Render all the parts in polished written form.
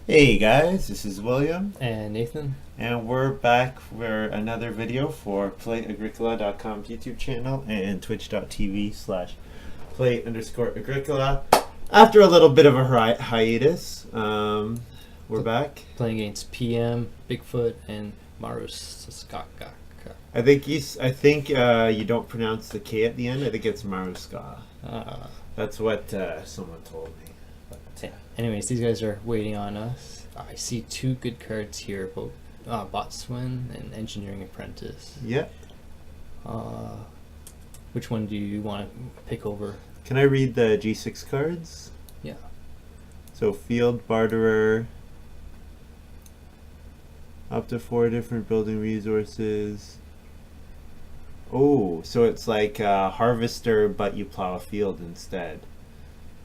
Hey guys, this is William, And Nathan? and we're back for another video for Play-agricola.com YouTube channel and twitch.tv/play_agricola. After a little bit of a hiatus, we're back. Playing against PM, Bigfoot, and maruskak. I think you don't pronounce the K at the end. I think it's maruskak. Uh, That's what someone told me. Anyways, these guys are waiting on us. I see two good cards here, both Botswin and Engineering Apprentice. Yeah. Which one do you want to pick over? Can I read the G6 cards? Yeah. So Field Barterer, up to 4 different building resources. Oh, so it's like a harvester, but you plow a field instead.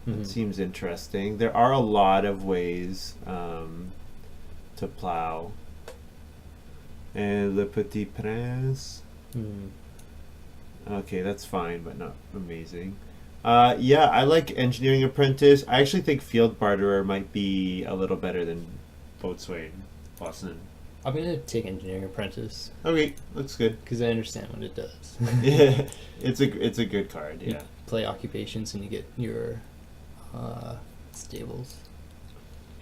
Mm-hmm. It seems interesting. There are a lot of ways to plow. And Le Petit Prince. Okay, that's fine, but not amazing. Yeah, I like Engineering Apprentice. I actually think Field Barterer might be a little better than Boatswain Boston. I'm going to take Engineering Apprentice. Okay, looks good. Because I understand what it does. Yeah, it's a good card. You Yeah. play occupations and you get your stables.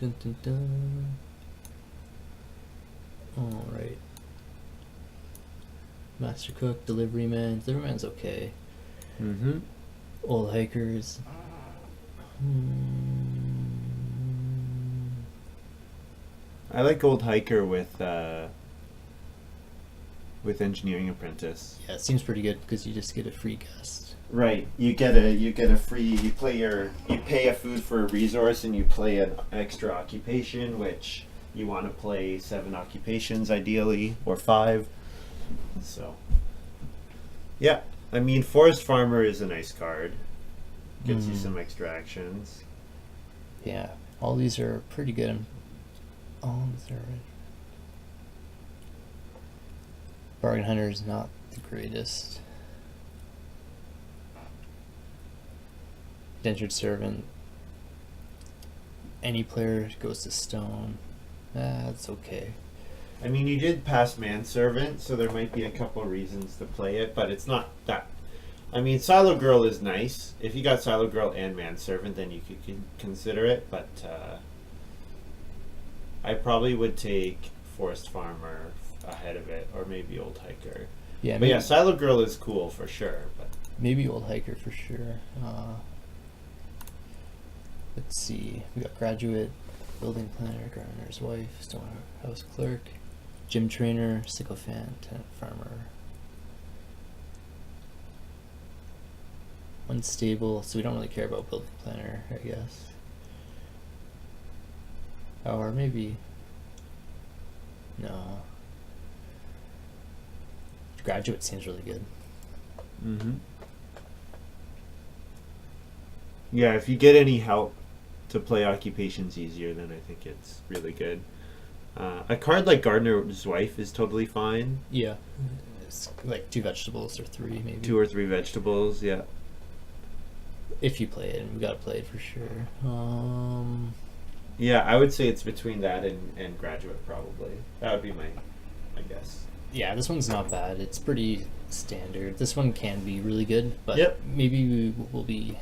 Dun, dun, dun. All right. Master Cook, Deliveryman. Deliveryman's okay. Mm-hmm. Old Hikers. I like Old Hiker with Engineering Apprentice. Yeah, it seems pretty good because you just get a free guest. Right. You get a free. You pay a food for a resource, and you play an extra occupation, which you want to play 7 occupations ideally, or 5. So. Yeah, I mean, Forest Farmer is a nice card. Gets you some extra actions. Yeah, all these are pretty good. Oh, they're Bargain Hunter is not the greatest. Indentured Servant. Any player goes to Stone. That's okay. I mean, you did pass Manservant, so there might be a couple reasons to play it, but it's not that. I mean, Silo Girl is nice. If you got Silo Girl and Manservant, then you could consider it, but I probably would take Forest Farmer ahead of it, or maybe Old Hiker. Yeah, But maybe, yeah, Silo Girl is cool for sure. But maybe Old Hiker for sure. Let's see. We got Graduate, Building Planner, Gardener's Wife, Stonehouse Clerk, Gym Trainer, Sycophant, Tenant Farmer. Unstable, so we don't really care about Building Planner, I guess. Or maybe... No. Graduate seems really good. yeah, if you get any help to play occupations easier, then I think it's really good. A card like Gardener's Wife is totally fine. Yeah. It's like 2 vegetables or 3 maybe. 2 or 3 vegetables, yeah. If you play it, and we gotta play it for sure. Yeah, I would say it's between that and Graduate, probably. That would be my guess. Yeah, this one's not bad. It's pretty standard. This one can be really good, but Yep. maybe we will be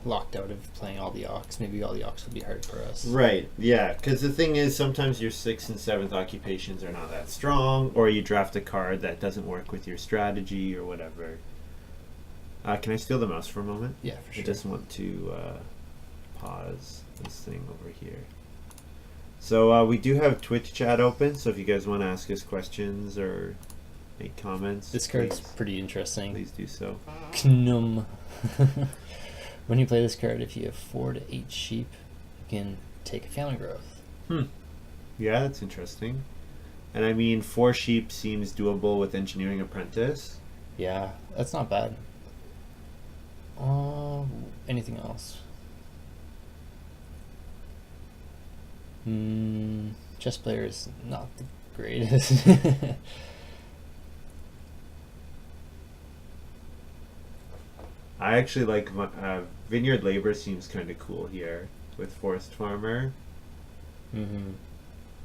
locked out of playing all the Ox. Maybe all the Ox will be hard for us. Right, yeah, because the thing is, sometimes your 6th and 7th occupations are not that strong, or you draft a card that doesn't work with your strategy or whatever. Can I steal the mouse for a moment? Yeah, for sure. I just want to pause this thing over here. So we do have Twitch chat open, so if you guys want to ask us questions or make comments, This card's pretty interesting. please do so. Knum. When you play this card, if you have 4 to 8 sheep, you can take a family growth. Yeah, that's interesting. And I mean, 4 sheep seems doable with Engineering Apprentice. Yeah, that's not bad. Anything else? Chess player is not the greatest. I actually like Vineyard Labor seems kind of cool here with Forest Farmer. Mm-hmm.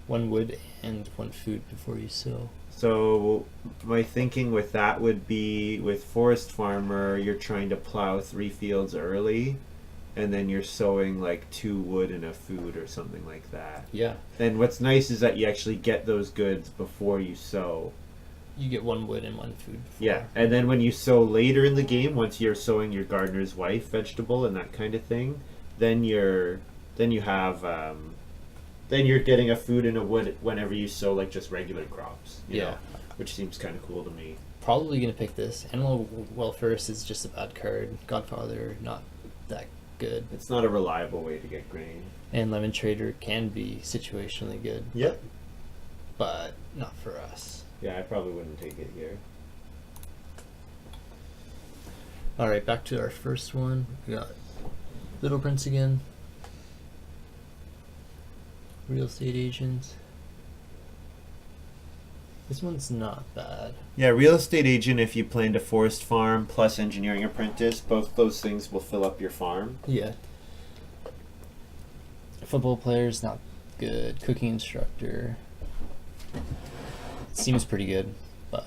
One wood and one food before you sow. So my thinking with that would be with Forest Farmer, you're trying to plow 3 fields early, and then you're sowing like 2 wood and a food or something like that. Yeah. And what's nice is that you actually get those goods before you sow. You get one wood and one food before. Yeah, and then when you sow later in the game, once you're sowing your gardener's wife vegetable and that kind of thing, then you have then you're getting a food and a wood whenever you sow like just regular crops. You know, which seems kind of cool to me. Probably gonna pick this. Animal Welfare is just a bad card. Godfather, not that good. It's not a reliable way to get grain. And Lemon Trader can be situationally good. Yep. But not for us. Yeah, I probably wouldn't take it here. Alright, back to our first one. We got Little Prince again. Real estate agent. This one's not bad. Yeah, real estate agent if you plan to forest farm plus engineering apprentice, both those things will fill up your farm. Yeah. Football player's not good. Cooking instructor. Seems pretty good, but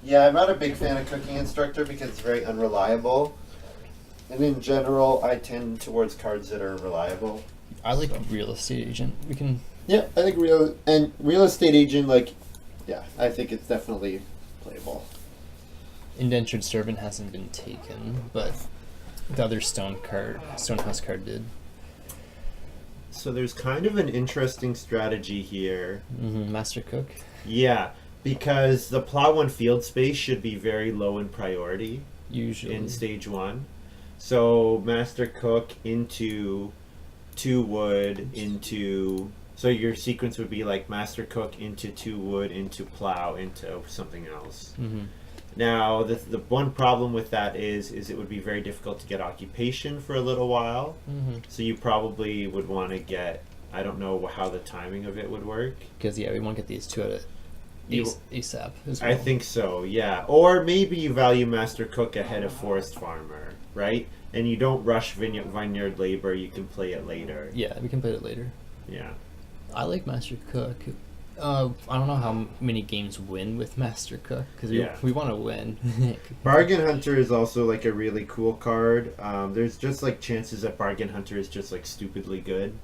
Yeah, I'm not a big fan of cooking instructor because it's very unreliable. And in general, I tend towards cards that are reliable. I like real estate agent. We can. Yeah, I think real estate agent, like, yeah, I think it's definitely playable. Indentured servant hasn't been taken, but the other Stonehouse card did. So there's kind of an interesting strategy here. Mm-hmm. Master cook. Yeah, because the plow 1 field space should be very low in priority. Usually. In stage 1. So master cook into 2 wood into... So your sequence would be like master cook into 2 wood into plow into something else. Mm-hmm. Now, the one problem with that is it would be very difficult to get occupation for a little while. Mm-hmm. So you probably would want to get... I don't know how the timing of it would work. Because, yeah, we want to get these 2 out of ASAP as well. I think so, yeah. Or maybe you value master cook ahead of forest farmer, right? And you don't rush vineyard labor. You can play it later. Yeah, we can play it later. Yeah. I like Master Cook. I don't know how many games win with Master Cook because we want to win. Bargain Hunter is also like a really cool card. There's just like chances that Bargain Hunter is just like stupidly good,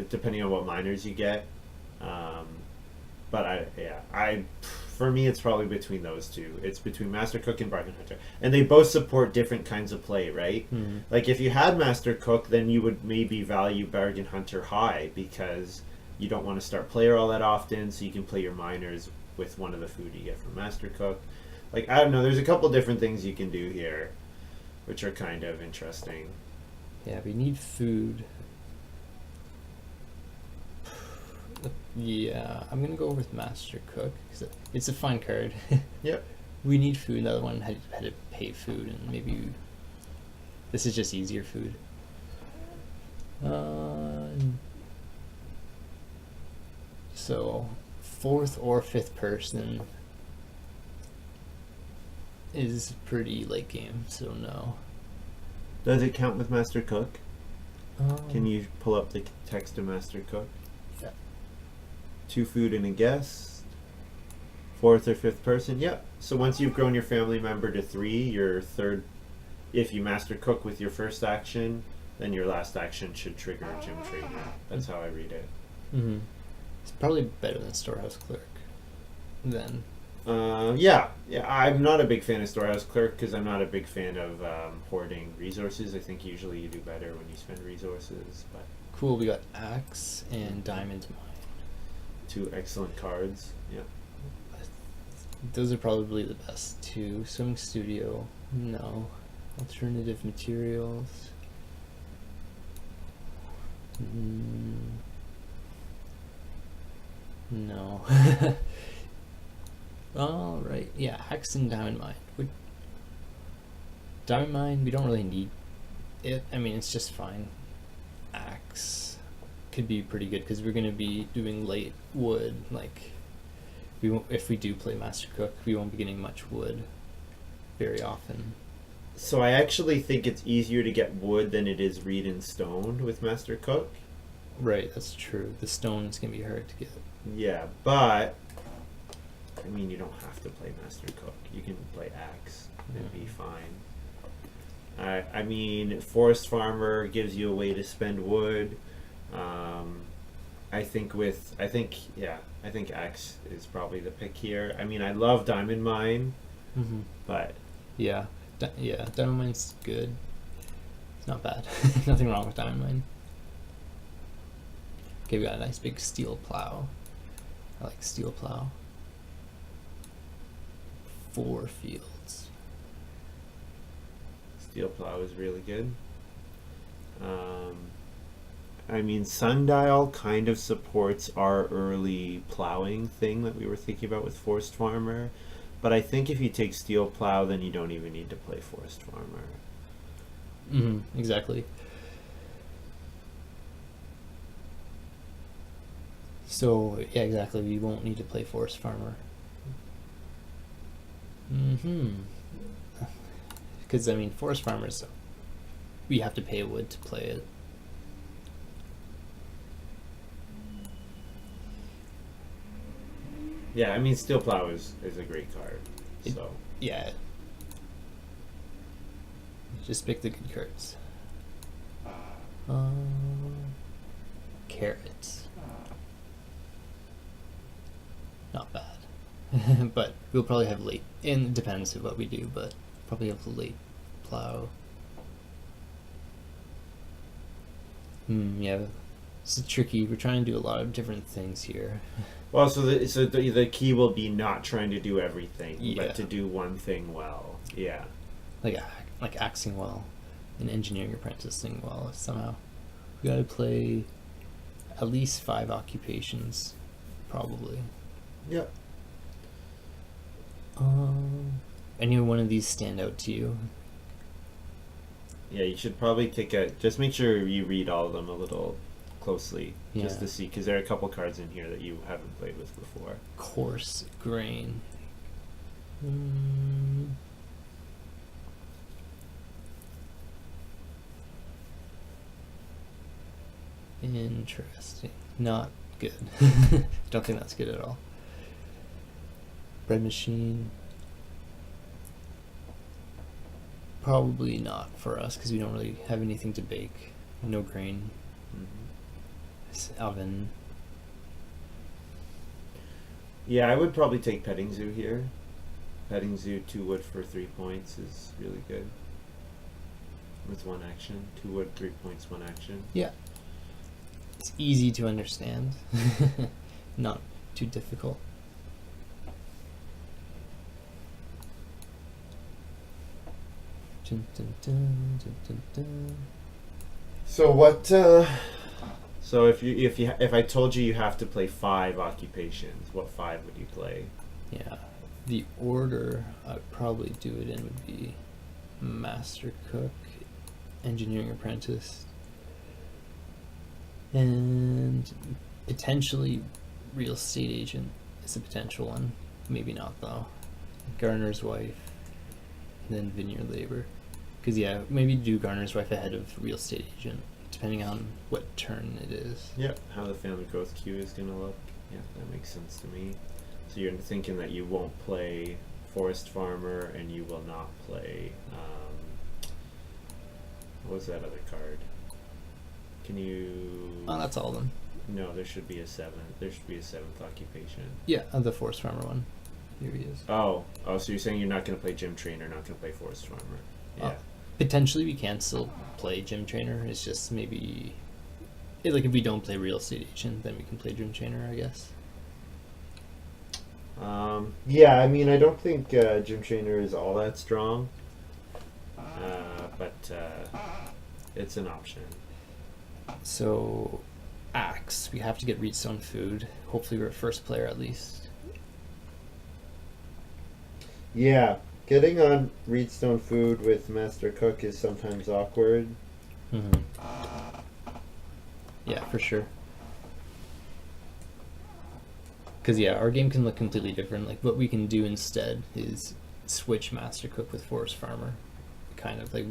depending on what minors you get. But for me, it's probably between those two. It's between Master Cook and Bargain Hunter, and they both support different kinds of play, right? Mm-hmm. Like if you had Master Cook, then you would maybe value Bargain Hunter high because you don't want to start player all that often, so you can play your minors with one of the food you get from Master Cook. Like, I don't know, there's a couple different things you can do here, which are kind of interesting. Yeah, we need food. Yeah, I'm gonna go with Master Cook because it's a fine card. Yep. We need food. The other one had to pay food, and maybe this is just easier food. So, 4th or 5th person is pretty late game, so no. Does it count with Master Cook? Can you pull up the text of Master Cook? Yeah. 2 food and a guest. 4th or 5th person? Yep. So once you've grown your family member to 3, your third, if you Master Cook with your first action, then your last action should trigger a gym trainer. That's how I read it. Mm-hmm. It's probably better than Storehouse Clerk. Then. Yeah. I'm not a big fan of Storehouse Clerk because I'm not a big fan of hoarding resources. I think usually you do better when you spend resources. But cool. We got Axe and Diamond Mine. 2 excellent cards. Yeah. Those are probably the best 2. Swimming Studio. No. Alternative materials. No. Alright, yeah, Axe and Diamond Mine. Diamond Mine, we don't really need it. I mean, it's just fine. Axe could be pretty good because we're going to be doing late wood. Like, if we do play Master Cook, we won't be getting much wood very often. So I actually think it's easier to get wood than it is reed and stone with Master Cook. Right, that's true. The stone's gonna be hard to get. Yeah, but I mean, you don't have to play Master Cook. You can play Axe and be fine. I mean, Forest Farmer gives you a way to spend wood. I think Axe is probably the pick here. I mean, I love Diamond Mine, but Yeah, Diamond Mine's good. It's not bad. Nothing wrong with Diamond Mine. Okay, we got a nice big steel plow. I like steel plow. 4 fields. Steel Plow is really good. I mean, Sundial kind of supports our early plowing thing that we were thinking about with Forest Farmer. But I think if you take Steel Plow, then you don't even need to play Forest Farmer. Exactly. So, yeah, exactly. We won't need to play Forest Farmer. Because, I mean, Forest Farmers, we have to pay wood to play it. Yeah, I mean, Steel Plow is a great card. So Yeah. Just pick the good cards. Carrots. Not bad. But we'll probably have late, and it depends on what we do, but probably have late plow. Yeah. It's tricky. We're trying to do a lot of different things here. well, so the key will be not trying to do everything, Yeah. but to do one thing well. Yeah. Like axing well and engineering apprenticing well somehow. We gotta play at least 5 occupations, probably. Yep. Any one of these stand out to you? Yeah, you should probably just make sure you read all of them a little closely, just Yeah. to see, because there are a couple cards in here that you haven't played with before. Coarse grain. Interesting. Not good. Don't think that's good at all. Bread machine. Probably not for us because we don't really have anything to bake. No grain. This oven. Yeah, I would probably take Petting Zoo here. Petting Zoo, 2 wood for 3 points is really good. With 1 action. 2 wood, 3 points, 1 action. Yeah. It's easy to understand. Not too difficult. Dun, dun, dun, dun, dun, dun. So what? So if I told you have to play 5 occupations, what 5 would you play? Yeah. The order I'd probably do it in would be Master Cook, Engineering Apprentice, and potentially Real Estate Agent is a potential one. Maybe not though. Gardener's Wife, and then Vineyard Labor. Because yeah, maybe do Gardener's Wife ahead of Real Estate Agent, depending on what turn it is. Yep. How the family growth queue is gonna look. Yeah, that makes sense to me. So you're thinking that you won't play Forest Farmer and you will not play. What was that other card? Can you? Oh, that's all of them. No, there should be a 7th. There should be a 7th occupation. Yeah, the Forest Farmer one. Here he is. Oh, so you're saying you're not going to play Gym Trainer, not going to play Forest Farmer? Yeah. Potentially, we can still play Gym Trainer. It's just maybe, like, if we don't play Real Estate Agent, then we can play Gym Trainer, I guess. Yeah, I mean, I don't think Gym Trainer is all that strong, but it's an option. So, Axe. We have to get Reedstone Food. Hopefully, we're a first player at least. Yeah, getting on Reedstone Food with Master Cook is sometimes awkward. Yeah, for sure. Because yeah, our game can look completely different. Like what we can do instead is switch Master Cook with Forest Farmer, kind of like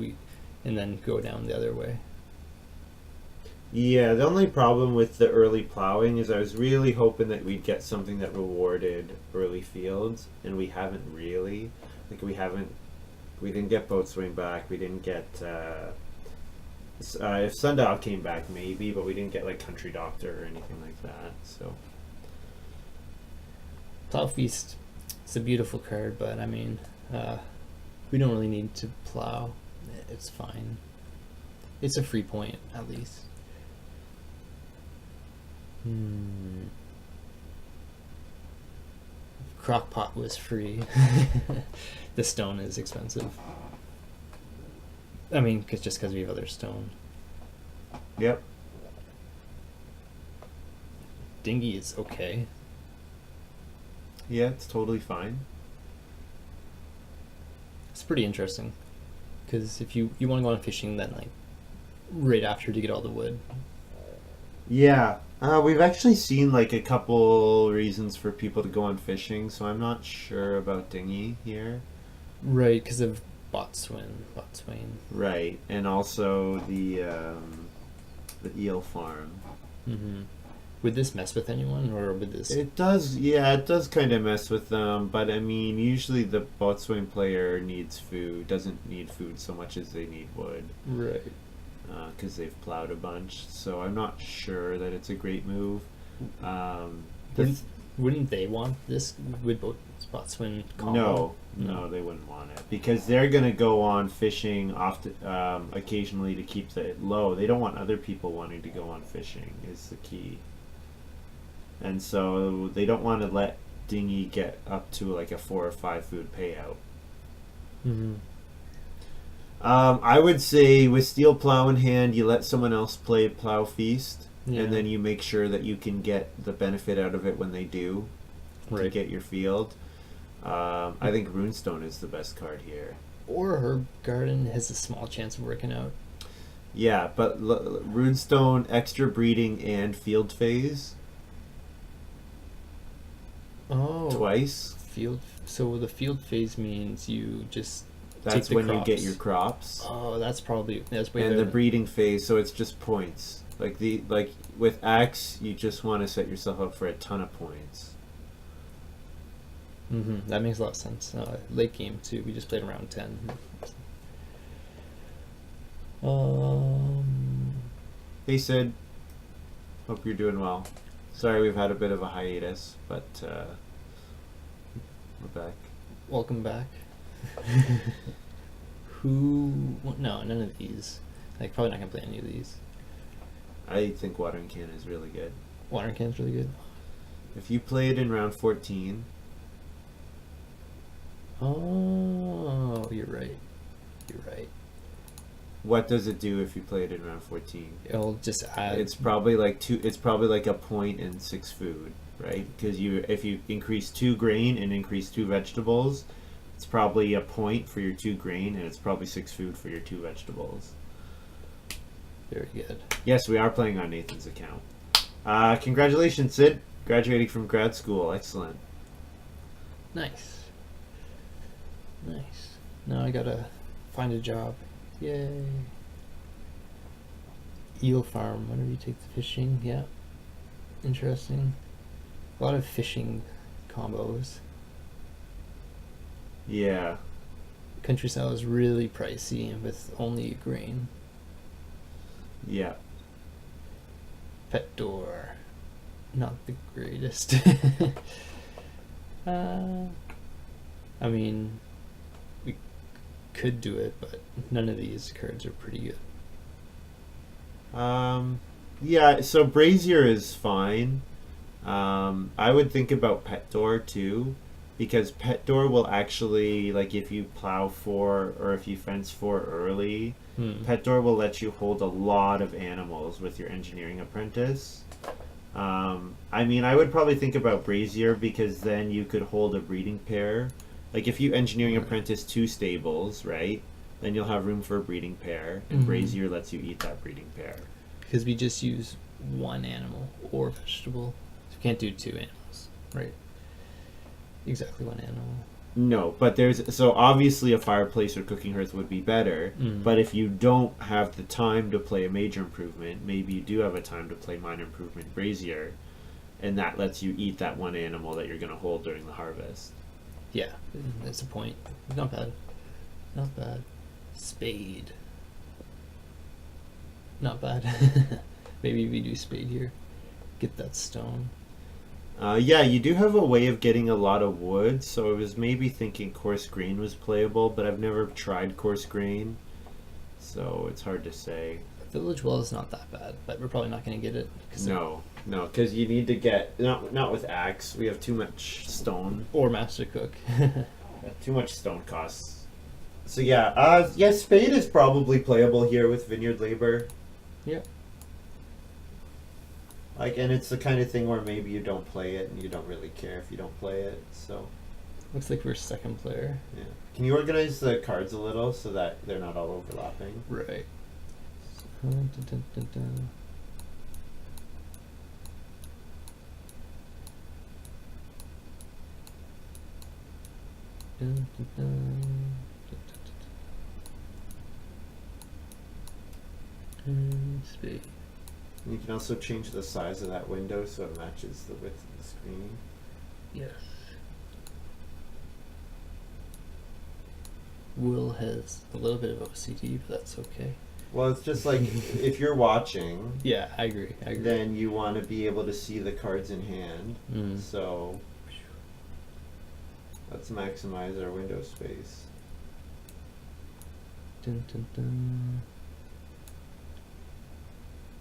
and then go down the other way. Yeah, the only problem with the early plowing is I was really hoping that we'd get something that rewarded early fields, and we haven't really. Like we didn't get boat swing back. We didn't get if Sundial came back maybe, but we didn't get like Country Doctor or anything like that. So Plow Feast, it's a beautiful card, but I mean, we don't really need to plow. It's fine. It's a free point, at least. Crockpot was free. The stone is expensive. I mean, just because we have other stone. yep. Dinghy is okay. Yeah, it's totally fine. It's pretty interesting. Because if you want to go on fishing, then like right after to get all the wood. Yeah, we've actually seen like a couple reasons for people to go on fishing, so I'm not sure about dinghy here. Right, because of botswain. Right, and also the eel farm. Mm-hmm. Would this mess with anyone, or would this? It does, yeah, it does kind of mess with them, but I mean, usually the boatswain player needs food, doesn't need food so much as they need wood. Right. Because they've plowed a bunch, so I'm not sure that it's a great move. Wouldn't they want this? Would botswain combo? No, they wouldn't want it because they're gonna go on fishing often, occasionally to keep it low. They don't want other people wanting to go on fishing. Is the key, and so they don't want to let dinghy get up to like a 4 or 5 food payout. Mm-hmm. I would say with steel plow in hand, you let someone else play plow feast, Yeah. and then you make sure that you can get the benefit out of it when they do to Right. get your field. I think Runestone is the best card here. Or Herb Garden has a small chance of working out. Yeah, but Runestone, extra breeding and field phase Oh. twice. Field. So the field phase means you just That's take the when crops. you get your crops. Oh, that's way And better. the breeding phase, so it's just points. Like with Axe, you just want to set yourself up for a ton of points. Mm-hmm. That makes a lot of sense. Late game too. We just played around 10. Hey Sid, hope you're doing well. Sorry we've had a bit of a hiatus, but we're back. Welcome back. Who? No, none of these. Like, probably not gonna play any of these. I think Watering Can is really good. Watering Can's really good. If you play it in round 14, Oh, you're right. You're right. what does it do if you play it in round 14? It'll just add. It's probably like it's probably like a point and 6 food, right? Because if you increase 2 grain and increase 2 vegetables, it's probably a point for your 2 grain, and it's probably 6 food for your 2 vegetables. Very good. Yes, we are playing on Nathan's account. Congratulations, Sid. Graduating from grad school. Excellent. Nice. Nice. Now I gotta find a job. Yay. Eel farm. Whenever you take the fishing, yeah. Interesting. A lot of fishing combos. Yeah. Countryside is really pricey with only a grain. Yeah. Pet door. Not the greatest. I mean, we could do it, but none of these cards are pretty good. Yeah, so Brazier is fine. I would think about Pet Door too, because Pet Door will actually, like, if you plow for or if you fence for early, Pet Door will let you hold a lot of animals with your engineering apprentice. I mean, I would probably think about Brazier because then you could hold a breeding pair. Like, if you engineering apprentice 2 stables, right? Then you'll have room for a breeding pair, and Brazier lets you eat that breeding pair. Because we just use one animal or vegetable. So we can't do 2 animals, right? Exactly one animal. No, but so obviously a fireplace or cooking hearth would be better. But if you don't have the time to play a major improvement, maybe you do have a time to play minor improvement brazier, and that lets you eat that one animal that you're going to hold during the harvest. Yeah, that's a point. Not bad. Not bad. Spade. Not bad. Maybe we do spade here. Get that stone. Yeah, you do have a way of getting a lot of wood, so I was maybe thinking coarse grain was playable, but I've never tried coarse grain, so it's hard to say. Village well is not that bad, but we're probably not going to get it. No, because you need to get not with axe. We have too much stone Or master cook. too much stone costs. So yeah, spade is probably playable here with vineyard labor. Yeah. And it's the kind of thing where maybe you don't play it and you don't really care if you don't play it. So Looks like we're second player. yeah, can you organize the cards a little so that they're not all overlapping? Right. Spade. And you can also change the size of that window so it matches the width of the screen. Yes. Will has a little bit of OCD, but that's okay. Well, it's just like if you're watching, Yeah, I agree. then you want to be able to see the cards in hand. So let's maximize our window space. Dun, dun, dun.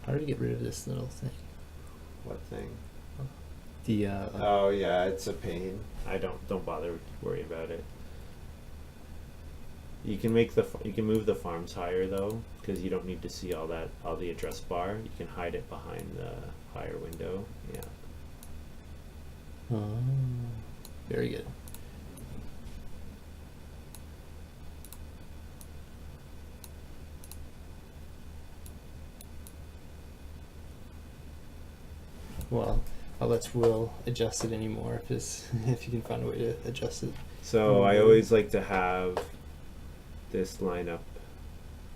How do we get rid of this little thing? What thing? The Oh yeah, it's a pain. Don't bother worry about it. You can move the farms higher though, because you don't need to see all the address bar. You can hide it behind the higher window. Yeah. Oh, very good. Well, I'll let Will adjust it anymore if you can find a way to adjust it. So I always like to have this line up,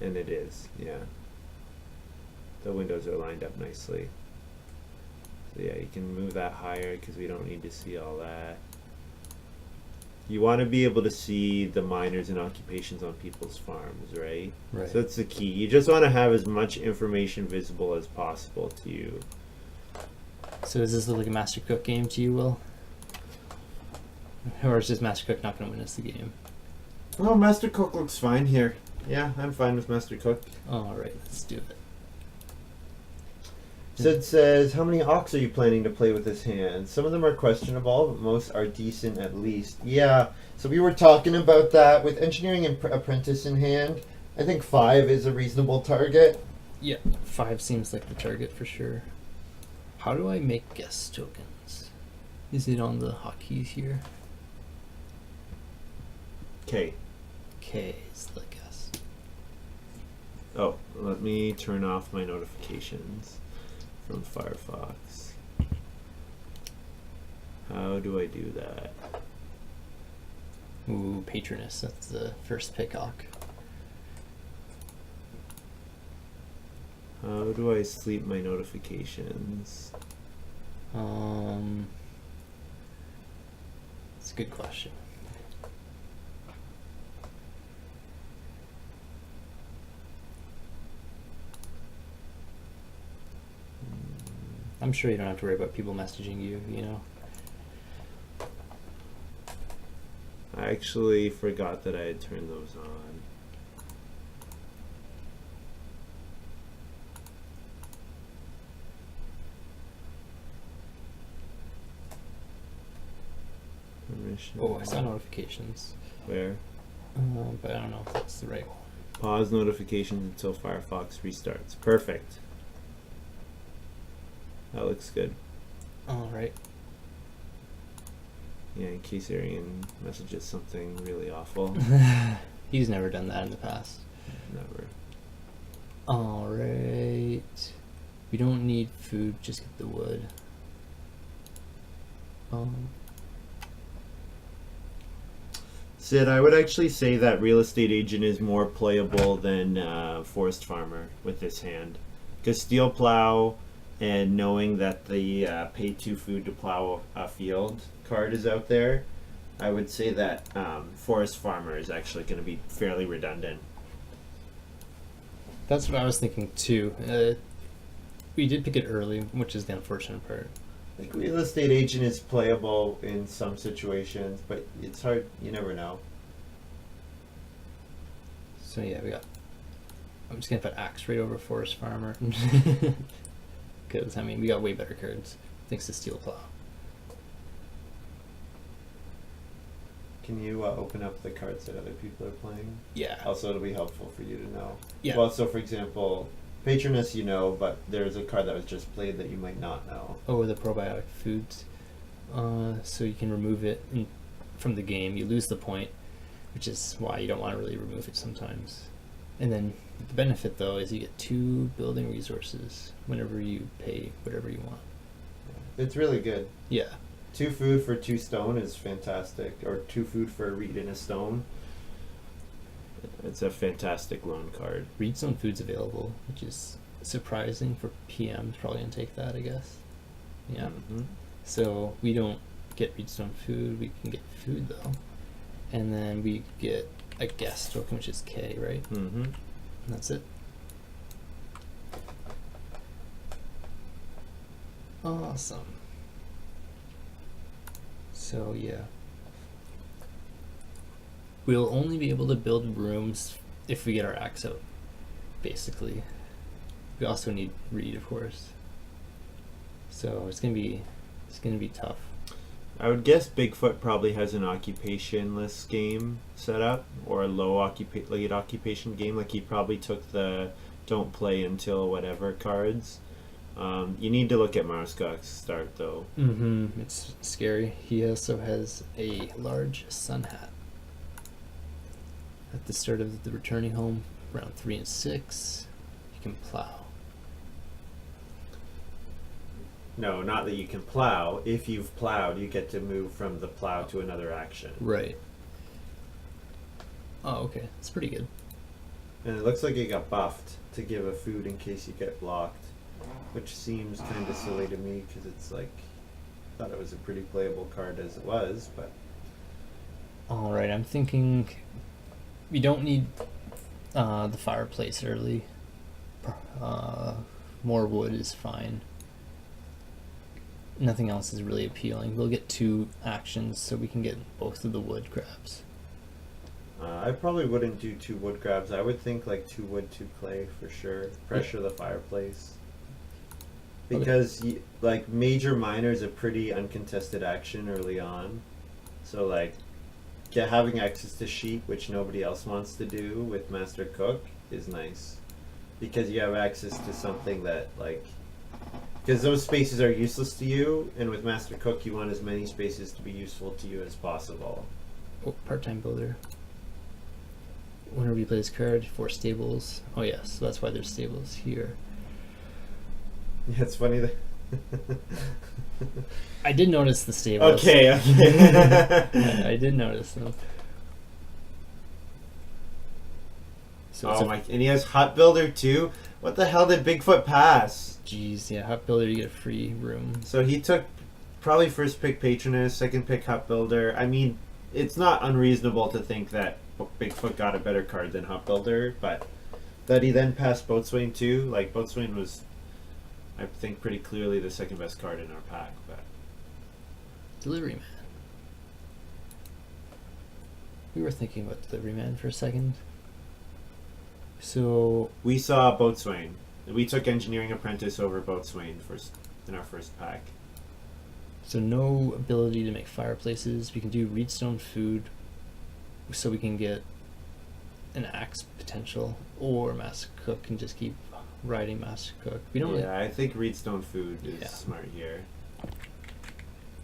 and it is, yeah. The windows are lined up nicely. So yeah, you can move that higher because we don't need to see all that. You want to be able to see the miners and occupations on people's farms, right? Right. So that's the key. You just want to have as much information visible as possible to you. So does this look like a Master Cook game to you, Will? Or is just Master Cook not going to win us the game? Oh, Master Cook looks fine here. Yeah, I'm fine with Master Cook. Alright, let's do it. Sid says, how many ox are you planning to play with this hand? Some of them are questionable, but most are decent at least. Yeah, so we were talking about that with Engineering Apprentice in hand. I think 5 is a reasonable target. Yeah, 5 seems like the target for sure. How do I make guest tokens? Is it on the hotkeys here? K. K is the guest. Oh, let me turn off my notifications from Firefox. How do I do that? Ooh, Patroness. That's the first pick-ock. How do I sleep my notifications? It's a good question. I'm sure you don't have to worry about people messaging you, you know? I actually forgot that I had turned those on. Permission. Oh, I saw notifications. Where? But I don't know if that's the right one. Pause notifications until Firefox restarts. Perfect. That looks good. Alright. Yeah, in case Arian messages something really awful. He's never done that in the past. Never. Alright. We don't need food, just get the wood. Sid, I would actually say that Real Estate Agent is more playable than Forest Farmer with this hand. Because Steel Plow and knowing that the pay 2 food to plow a field card is out there, I would say that Forest Farmer is actually going to be fairly redundant. That's what I was thinking too. We did pick it early, which is the unfortunate part. I think Real Estate Agent is playable in some situations, but it's hard. You never know. So yeah, I'm just gonna put Axe right over Forest Farmer. Because, I mean, we got way better cards thanks to Steel Plow. Can you open up the cards that other people are playing? Yeah. Also, it'll be helpful for you to know. Yeah. Well, so for example, Patronus you know, but there's a card that was just played that you might not know. Oh, the probiotic foods. So you can remove it from the game. You lose the point, which is why you don't want to really remove it sometimes. And then the benefit, though, is you get 2 building resources whenever you pay whatever you want. It's really good. Yeah. 2 food for 2 stone is fantastic, or 2 food for a reed and a stone. It's a fantastic loan card. Reedstone food's available, which is surprising for PMs. Probably gonna take that, I guess. Yeah. Mm-hmm. So we don't get Reedstone food. We can get food though, and then we get a guest token, which is K, right? Mm-hmm. And that's it. Awesome. So yeah, we'll only be able to build rooms if we get our axe out. Basically, we also need reed, of course. So it's gonna be tough. I would guess Bigfoot probably has an occupationless game set up, or a late occupation game. Like he probably took the don't play until whatever cards. You need to look at maruskak's start though. Mm-hmm. It's scary. He also has a large sun hat. At the start of the returning home, round 3 and 6, you can plow. No, not that you can plow. If you've plowed, you get to move from the plow to another action. Right. Oh, okay. That's pretty good. And it looks like it got buffed to give a food in case you get blocked, which seems kind of silly to me because it's like, I thought it was a pretty playable card as it was, but. All right, I'm thinking we don't need the fireplace early. More wood is fine. Nothing else is really appealing. We'll get 2 actions so we can get both of the wood grabs. I probably wouldn't do 2 wood grabs. I would think like 2 wood, 2 clay for sure. Pressure the fireplace. Because like major minor is a pretty uncontested action early on. So like having access to sheep, which nobody else wants to do with Master Cook, is nice. Because you have access to something that like, because those spaces are useless to you, and with Master Cook you want as many spaces to be useful to you as possible. Oh, part-time builder. Whenever you play this card, 4 stables. Oh yes, so that's why there's stables here. Yeah, it's funny that. I did notice the stables. Okay. I did notice them. So oh my! And he has Hut Builder too. What the hell did Bigfoot pass? Jeez, yeah, Hut Builder, you get a free room. So he took probably first pick Patronus, second pick Hut Builder. I mean, it's not unreasonable to think that Bigfoot got a better card than Hut Builder, but that he then passed Boatswain too. Like Boatswain was, I think, pretty clearly the second best card in our pack. But Delivery Man. We were thinking about Delivery Man for a second. So we saw Boatswain. We took Engineering Apprentice over Boatswain first in our first pack. So no ability to make fireplaces. We can do Reedstone food, so we can get an axe potential, or Master Cook and just keep riding Master Cook. We don't. Yeah, I think Reedstone food is smart here.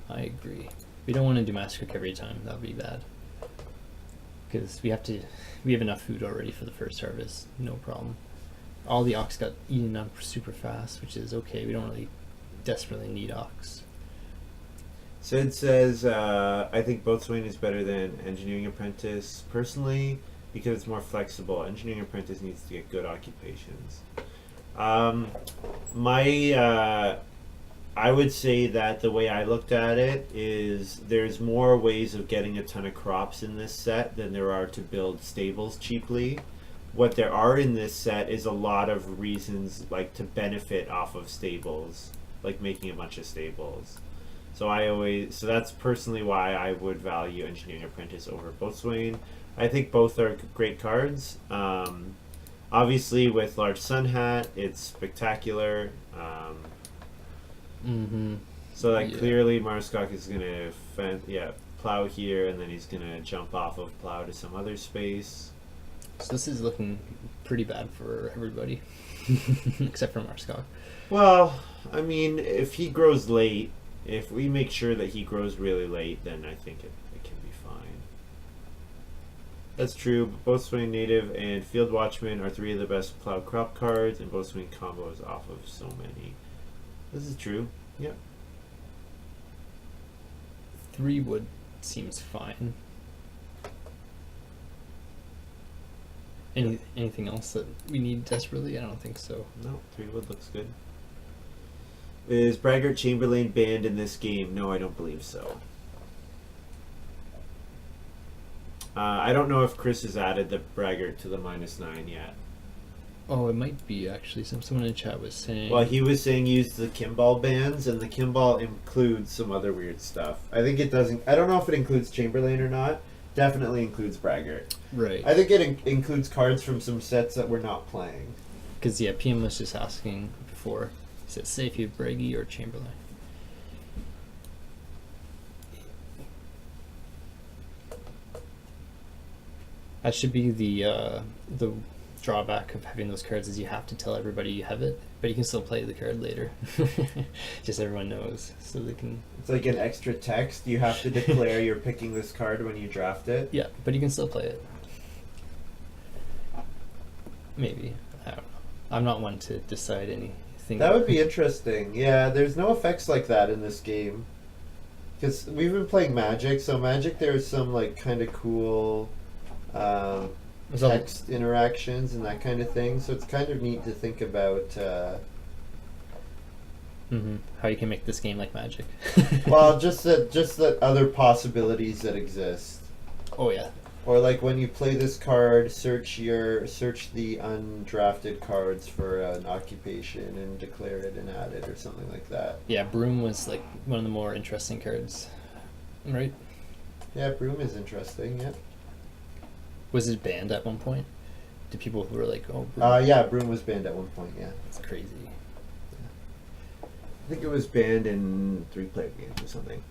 I agree. We don't want to do Master Cook every time. That would be bad. Because we have enough food already for the first harvest. No problem. All the ox got eaten up super fast, which is okay. We don't really desperately need ox. Sid says, I think Boatswain is better than Engineering Apprentice personally because it's more flexible. Engineering Apprentice needs to get good occupations. I would say that the way I looked at it is there's more ways of getting a ton of crops in this set than there are to build stables cheaply. What there are in this set is a lot of reasons like to benefit off of stables, like making a bunch of stables. So that's personally why I would value Engineering Apprentice over Boatswain. I think both are great cards. Obviously, with Large Sun Hat, it's spectacular. So clearly Maruskak is gonna plow here, and then he's gonna jump off of plow to some other space. So this is looking pretty bad for everybody, except for Maruskak. Well, I mean, if he grows late, if we make sure that he grows really late, then I think it can be fine. That's true, but Boatswain Native and Field Watchman are three of the best plow crop cards, and Boatswain combos off of so many. This is true. Yep. 3 wood seems fine. Anything else that we need desperately? I don't think so. No, 3 wood looks good. Is Braggart Chamberlain banned in this game? No, I don't believe so. I don't know if Chris has added the Braggart to the -9 yet. Oh, it might be actually. Someone in chat was saying. Well, he was saying use the Kimball bans, and the Kimball includes some other weird stuff. I think it doesn't. I don't know if it includes Chamberlain or not. Definitely includes Braggart. Right. I think it includes cards from some sets that we're not playing. Because PM was just asking before. He said, "Say if you have Bragi or Chamberlain." That should be the drawback of having those cards is you have to tell everybody you have it, but you can still play the card later. Just everyone knows, so they can. It's like an extra text. You have to declare you're picking this card when you draft it. Yeah, but you can still play it. Maybe. I don't know. I'm not one to decide anything. That would be interesting. Yeah, there's no effects like that in this game. Because we've been playing Magic, so Magic there's some like kind of cool text interactions and that kind of thing. So it's kind of neat to think about. How you can make this game like Magic. Well, just that other possibilities that exist. Oh yeah. Or like when you play this card, search the undrafted cards for an occupation and declare it and add it or something like that. Yeah, Broom was like one of the more interesting cards, right? Yeah, Broom is interesting. Yeah. Was it banned at one point? Did people who were like, oh, Broom? Yeah, Broom was banned at one point. Yeah. That's crazy. I think it was banned in 3-player games or something.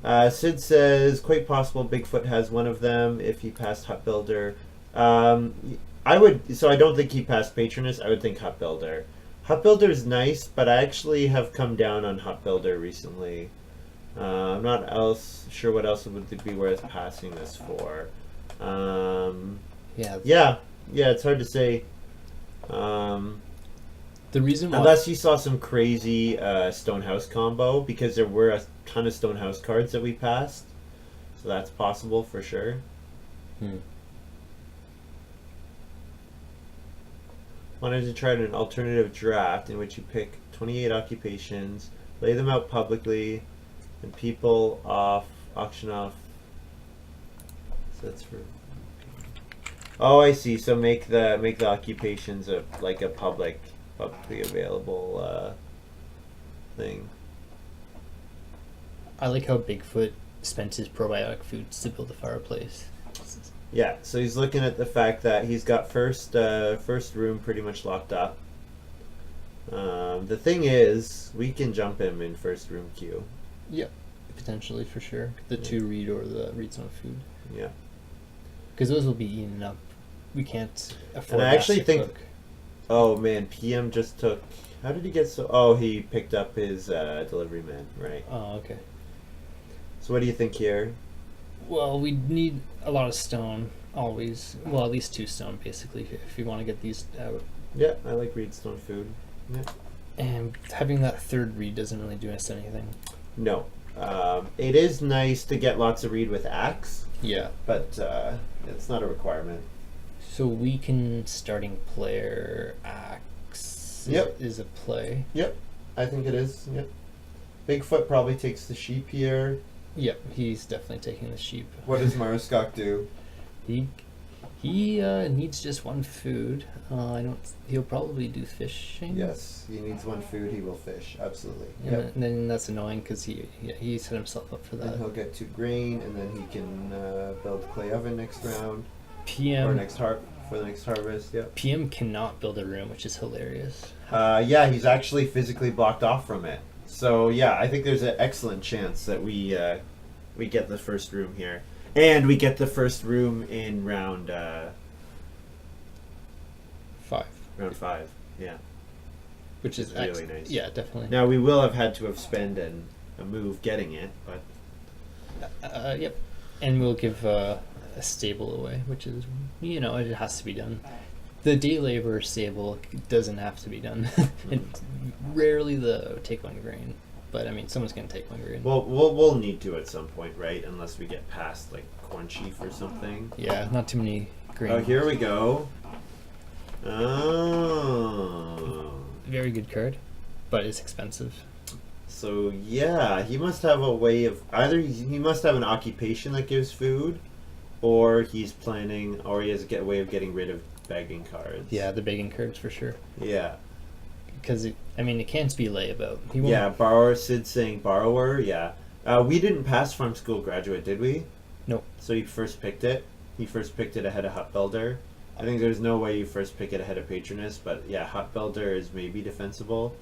Sid says, quite possible Bigfoot has one of them if he passed Hut Builder. I don't think he passed Patronus. I would think Hut Builder. Hut Builder is nice, but I actually have come down on Hut Builder recently. I'm not sure what else would be worth passing this for. Yeah, it's hard to say. The reason why, unless you saw some crazy Stonehouse combo, because there were a ton of Stonehouse cards that we passed, so that's possible for sure. Wanted to try an alternative draft in which you pick 28 occupations, lay them out publicly, and people auction off. So that's for. Oh, I see. So make the occupations like a publicly available thing. I like how Bigfoot spent his probiotic foods to build a fireplace. Yeah, so he's looking at the fact that he's got first room pretty much locked up. The thing is, we can jump him in first room queue. Yeah, potentially for sure. The 2 read or the read some food. Yeah. Because those will be eaten up. We can't afford. And I actually to think. cook. Oh man, PM just took. How did he get so? Oh, he picked up his delivery man, right? Oh, okay. So what do you think here? Well, we need a lot of stone always. Well, at least 2 stone basically if you want to get these out. Yeah, I like reedstone food. Yeah. And having that 3rd read doesn't really do us anything. No, It is nice to get lots of read with axe, Yeah. but it's not a requirement. So we can starting player axe. Yep. Is a play. Yep, I think it is. Yep. Bigfoot probably takes the sheep here. Yep, he's definitely taking the sheep. What does maruskak do? He needs just one food. I don't. He'll probably do fishing. Yes, he needs one food. He will fish. Absolutely. And then that's annoying because he set himself up for And that. he'll get 2 grain, and then he can build a clay oven next round PM or for the next harvest. Yep. PM cannot build a room, which is hilarious. Yeah, he's actually physically blocked off from it. So yeah, I think there's an excellent chance that we get the first room here, and we get the first room in round 5. round 5. Yeah. Which is really nice. Yeah, definitely. Now we will have had to have spent a move getting it, but Yep. And we'll give a stable away, which is, it has to be done. The day labor stable doesn't have to be done. And rarely the take 1 grain. But I mean, someone's going to take 1 grain. well, we'll need to at some point, right? Unless we get past like corn sheaf or something. Yeah, not too many grain. Oh, here we go. Oh. Very good card, but it's expensive. So yeah, he must have a way of either he must have an occupation that gives food, or he has a way of getting rid of begging cards. Yeah, the begging cards for sure. Yeah. Because it can't be layabout. Yeah, borrower. Sid saying borrower. Yeah. We didn't pass farm school graduate, did we? Nope. So he first picked it. He first picked it ahead of hut builder. I think there's no way you first pick it ahead of patroness, but yeah, hut builder is maybe defensible.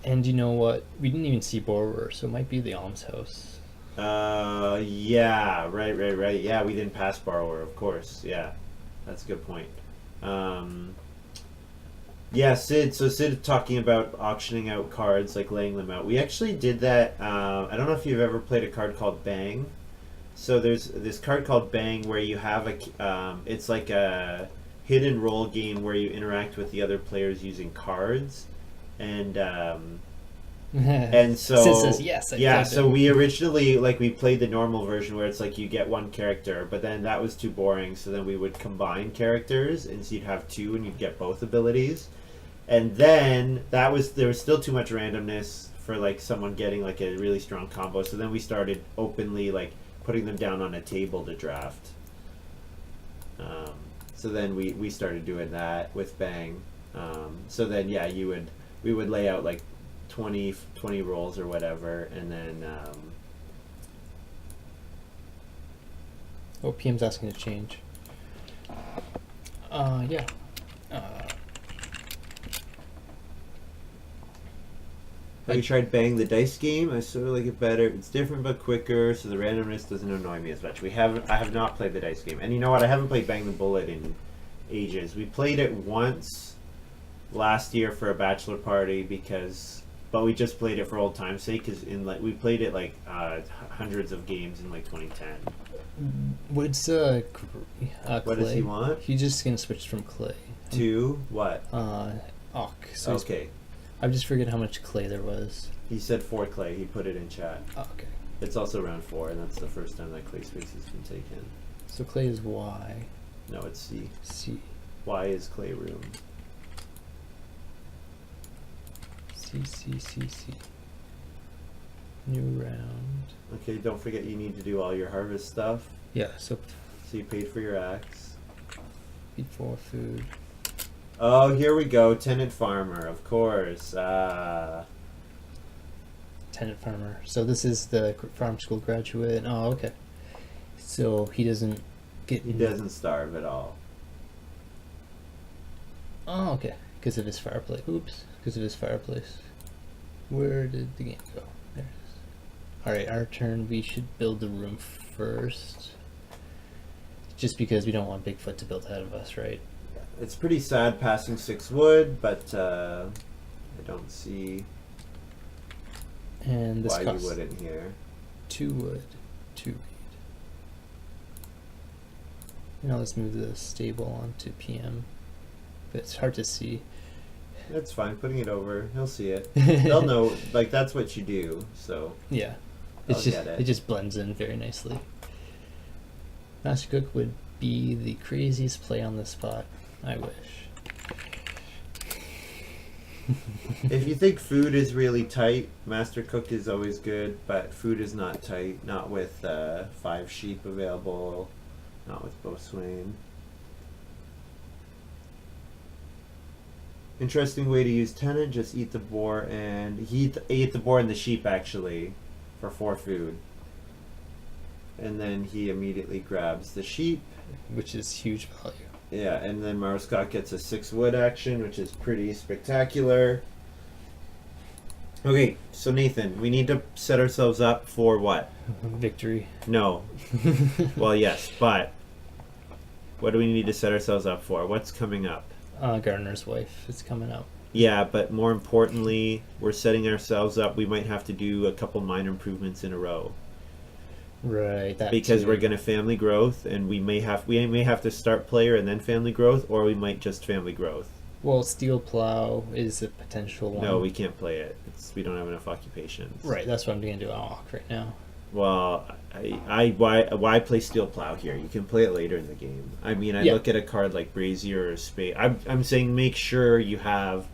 And you know what? We didn't even see borrower, so it might be the almshouse. Yeah, right. Yeah, we didn't pass borrower, of course. Yeah, that's a good point. Yeah, Sid talking about auctioning out cards, like laying them out. We actually did that. I don't know if you've ever played a card called Bang. So there's this card called Bang where you have it's like a hidden role game where you interact with the other players using cards, and so Sid says yes. So we originally we played the normal version where it's like you get 1 character, but then that was too boring, so then we would combine characters, and so you'd have 2 and you'd get both abilities, and then there was still too much randomness for someone getting a really strong combo, so then we started openly putting them down on a table to draft. So then we started doing that with Bang. So then yeah, we would lay out 20 rolls or whatever, and then PM's asking to change. Yeah. have you tried Bang the dice game? I sort of like it better. It's different but quicker, so the randomness doesn't annoy me as much. I have not played the dice game, and you know what? I haven't played Bang the Bullet in ages. We played it once last year for a bachelor party but we just played it for old time's sake because we played it hundreds of games in 2010. What's What Clay? does he want? He's just gonna switch from clay To what? Ock. So Okay. I just forget how much clay there was. He said 4 clay. He put it in chat. Oh, okay. It's also round 4, and that's the first time that clay space has been taken. So clay is Y. No, it's C. C. Y is clay room. C. New round. Okay, don't forget you need to do all your harvest stuff. Yeah, so So you paid for your axe. feed 4 food. Oh, here we go. Tenant farmer, of course. Tenant farmer. So this is the farm school graduate. Oh, okay. So he doesn't get... He doesn't starve at all. Oh, okay. Because of his fireplace. Oops. Because of his fireplace. Where did the game go? There it is. Alright, our turn. We should build the room first. Just because we don't want Bigfoot to build ahead of us, right? It's pretty sad passing 6 wood, but I don't see And this why you costs wouldn't here. 2 wood, 2 reed. Now let's move the stable onto PM. But it's hard to see. That's fine. Putting it over, he'll see it. They'll know. That's what you do. So Yeah. It's I'll just get it just blends in very nicely. Master Cook would be the craziest play on the spot. I wish. If you think food is really tight, Master Cook is always good, but food is not tight. Not with 5 sheep available, not with Bowswain. Interesting way to use Tenant, just eat the boar, and he ate the boar and the sheep actually for 4 food. And then he immediately grabs the sheep. Which is huge value. Yeah, and then Maruskak gets a 6 wood action, which is pretty spectacular. Okay, so Nathan, we need to set ourselves up for what? Victory. No. Well, yes, but what do we need to set ourselves up for? What's coming up? Gardener's Wife is coming up. Yeah, but more importantly, we're setting ourselves up. We might have to do a couple minor improvements in a row. Right. That Because too. we're going to family growth, and we may have to start player and then family growth, or we might just family growth. Well, Steel Plow is a potential one. No, we can't play it. We don't have enough occupations. Right, that's what I'm going to do on Awk right now. Well, why play Steel Plow here? You can play it later in the game. I mean, I Yeah. look at a card like Brazier or Spade. I'm saying make sure you have.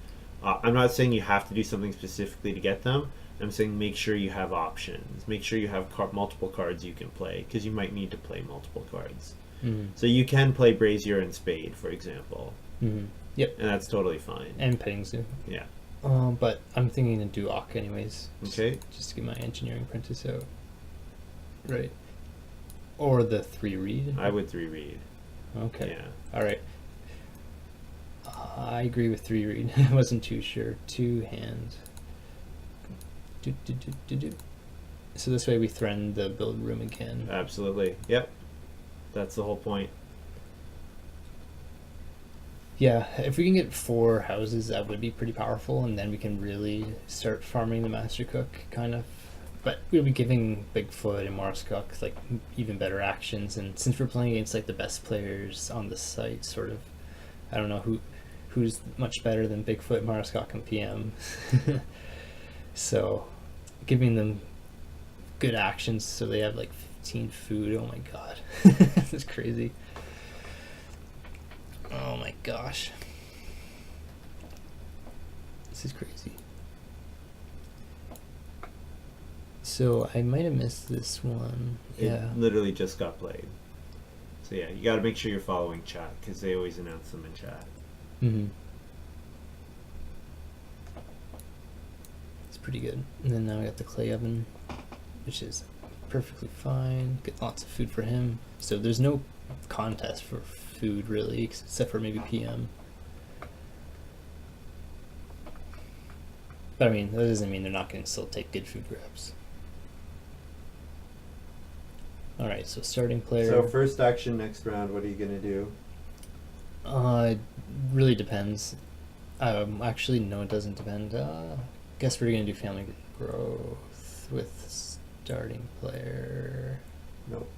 I'm not saying you have to do something specifically to get them. I'm saying make sure you have options. Make sure you have multiple cards you can play, because you might need to play multiple cards. Mm-hmm. So you can play Brazier and Spade, for example. Mm-hmm. Yep. And that's totally fine. And Petting Zoo. Yeah. But I'm thinking to do Awk anyways. Okay. Just to get my engineering apprentice out. Right. Or the 3 read. I would 3 read. Okay. Yeah. All right. I agree with 3 read. I wasn't too sure. 2 hand. Do. So this way we threaten the build room again. Absolutely. Yep. That's the whole point. Yeah, if we can get 4 houses, that would be pretty powerful, and then we can really start farming the Master Cook, kind of. But we'll be giving Bigfoot and Maruskak like even better actions, and since we're playing against like the best players on the site, sort of, I don't know who's much better than Bigfoot, Maruskak, and PM. So, giving them good actions so they have like 15 food. Oh my god, this is crazy. Oh my gosh. This is crazy. So I might have missed this one. Yeah. It literally just got played. So yeah, you got to make sure you're following chat, because they always announce them in chat. Mm-hmm. It's pretty good. And then now we got the clay oven, which is perfectly fine. Get lots of food for him. So there's no contest for food really, except for maybe PM. But I mean, that doesn't mean they're not going to still take good food grabs. Alright, so starting player. So first action next round, what are you going to do? It really depends. Actually, no, it doesn't depend. Guess we're going to do family growth with starting player. Nope.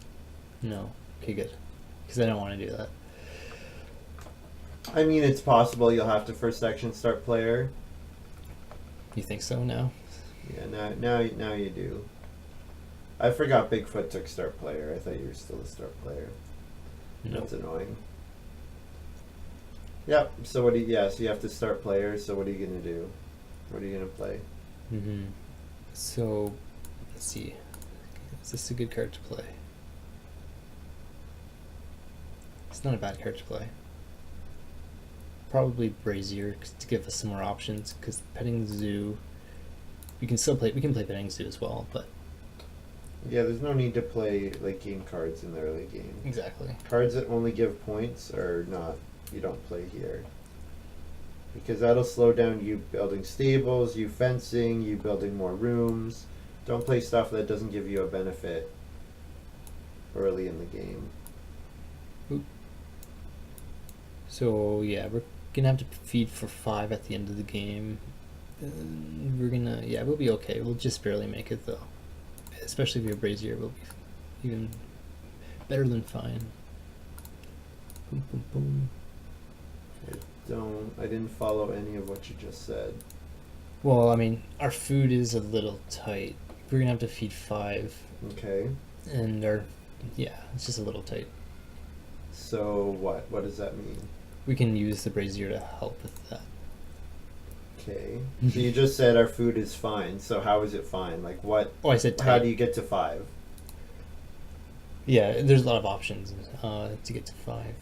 No. Okay, good. Because I don't want to do that. I mean, it's possible you'll have to first action start player. You think so now? Yeah, now you do. I forgot Bigfoot took start player. I thought you were still a start player. No. That's annoying. Yep. So what do you? Yeah. So you have to start player. So what are you gonna do? What are you gonna play? Mm-hmm. So, let's see. Is this a good card to play? It's not a bad card to play. Probably Brazier to give us some more options, because Petting Zoo, we can play Petting Zoo as well, but Yeah. There's no need to play late game cards in the early game. exactly. Cards that only give points are not. You don't play here. Because that'll slow down you building stables, you fencing, you building more rooms. Don't play stuff that doesn't give you a benefit early in the game. So yeah, we're gonna have to feed for 5 at the end of the game. We'll be okay. We'll just barely make it though. Especially if you're Brazier, we'll be even better than fine. Boom, boom, boom. I didn't follow any of what you just said. Well, I mean, our food is a little tight we're gonna have to feed 5, Okay. and it's just a little tight. So what? What does that mean? We can use the brazier to help with that. Okay. So you just said our food is fine. So how is it fine? Like what? Oh, I said tight. How do you get to 5? Yeah, there's a lot of options to get to 5.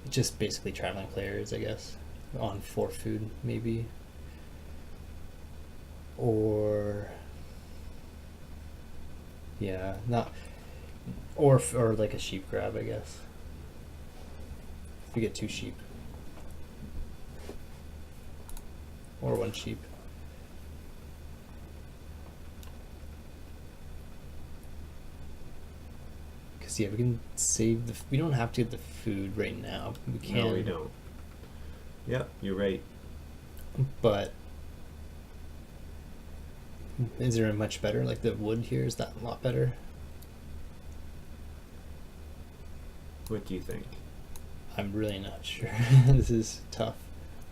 Just basically traveling players, I guess, on 4 food, maybe. Or yeah, not or like a sheep grab, I guess. If we get 2 sheep or 1 sheep. Because we can save we don't have to get the food right now. We can. No, we don't. Yep, you're right. But is there a much better? Like the wood here, is that a lot better? What do you think? I'm really not sure. This is tough.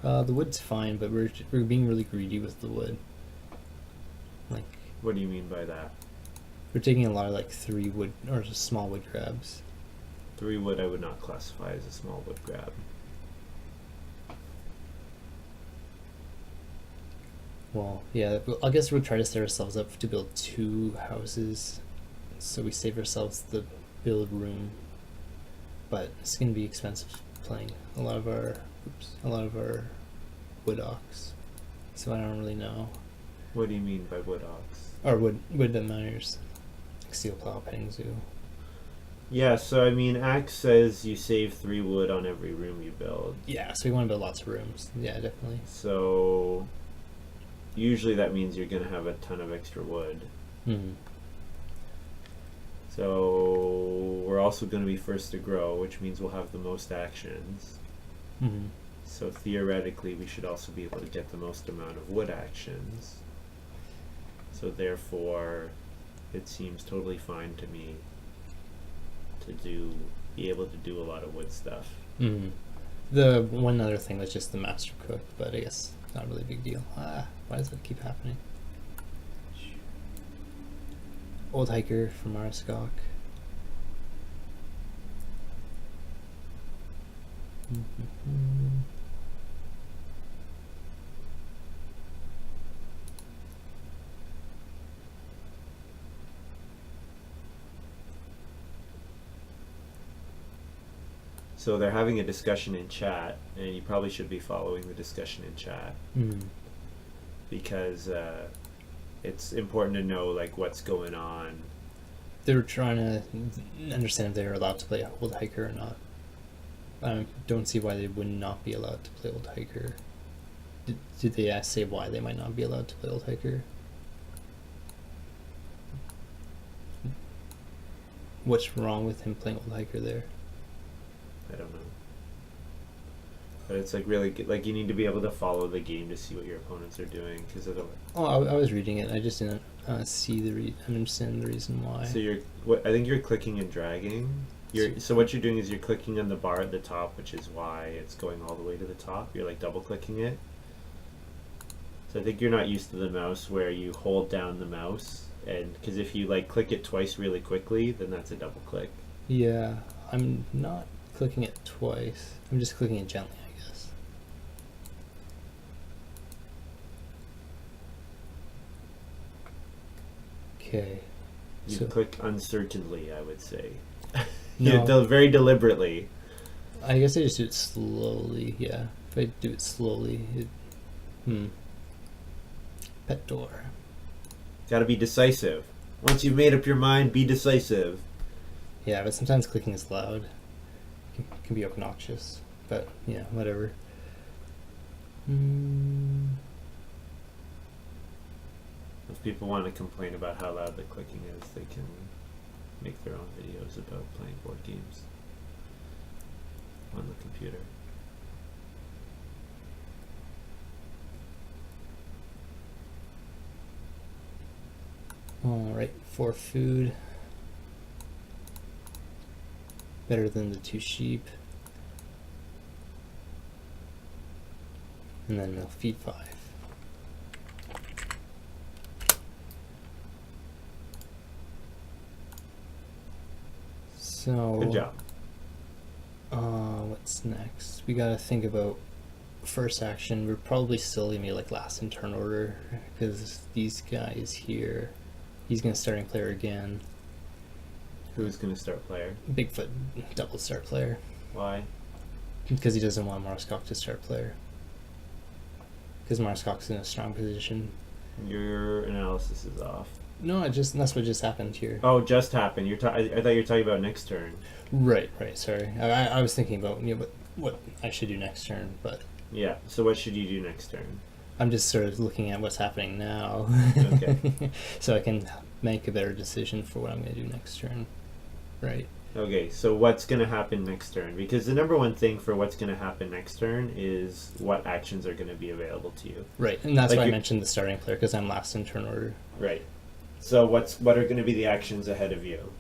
The wood's fine, but we're being really greedy with the wood. Like, What do you mean by that? we're taking a lot of like 3 wood or just small wood grabs. 3 wood I would not classify as a small wood grab. Well, yeah, I guess we'll try to set ourselves up to build 2 houses, so we save ourselves the build room. But it's gonna be expensive playing a lot of our wood ox. So I don't really know. What do you mean by wood ox? Or wood miners, like steel plow, petting zoo. Yeah, so I mean, Axe says you save 3 wood on every room you build. Yeah, so we want to build lots of rooms. Yeah, definitely. So usually that means you're going to have a ton of extra wood. Mm-hmm. So we're also going to be first to grow, which means we'll have the most actions. Mm-hmm. So theoretically, we should also be able to get the most amount of wood actions. So therefore, it seems totally fine to me to be able to do a lot of wood stuff. Mm-hmm. The one other thing was just the master cook, but I guess not really a big deal. Why does that keep happening? Old hiker from maruskak. Mm-hmm. So they're having a discussion in chat, and you probably should be following the discussion in chat, because it's important to know like what's going on. They're trying to understand if they're allowed to play old hiker or not. I don't see why they would not be allowed to play old hiker. Did they say why they might not be allowed to play old hiker? What's wrong with him playing old hiker there? I don't know. But it's like really good. Like you need to be able to follow the game to see what your opponents are doing, because otherwise. Oh, I was reading it. I just didn't understand the reason why. So I think you're clicking and dragging. So what you're doing is you're clicking on the bar at the top, which is why it's going all the way to the top. You're like double clicking it. So I think you're not used to the mouse where you hold down the mouse, and because if you like click it twice really quickly, then that's a double click. Yeah, I'm not clicking it twice. I'm just clicking it gently, I guess. Okay. You click uncertainly, I would say. No. Very deliberately. I guess I just do it slowly, yeah. If I do it slowly, Pet door. Gotta be decisive. Once you've made up your mind, be decisive. Yeah, but sometimes clicking is loud. It can be obnoxious. But, yeah, whatever. If people want to complain about how loud the clicking is, they can make their own videos about playing board games on the computer. Alright, 4 food. Better than the 2 sheep. And then they'll feed 5. So Good job. What's next? We gotta think about first action. We're probably still gonna be like last in turn order because these guys here. He's gonna starting player again. Who's going to start player? Bigfoot double start player Why? because he doesn't want maruskak to start player. Because maruskak's in a strong position. Your analysis is off. No, that's what just happened here. Oh, just happened. I thought you were talking about next turn. Right. Sorry, I was thinking about what I should do next turn, but Yeah. So what should you do next turn? I'm just sort of looking at what's happening now. Okay. So I can make a better decision for what I'm going to do next turn. Right. Okay, so what's going to happen next turn? Because the number one thing for what's going to happen next turn is what actions are going to be available to you. Right, and that's Like why I mentioned the starting player because I'm last in turn order. Right. So what are going to be the actions ahead of you?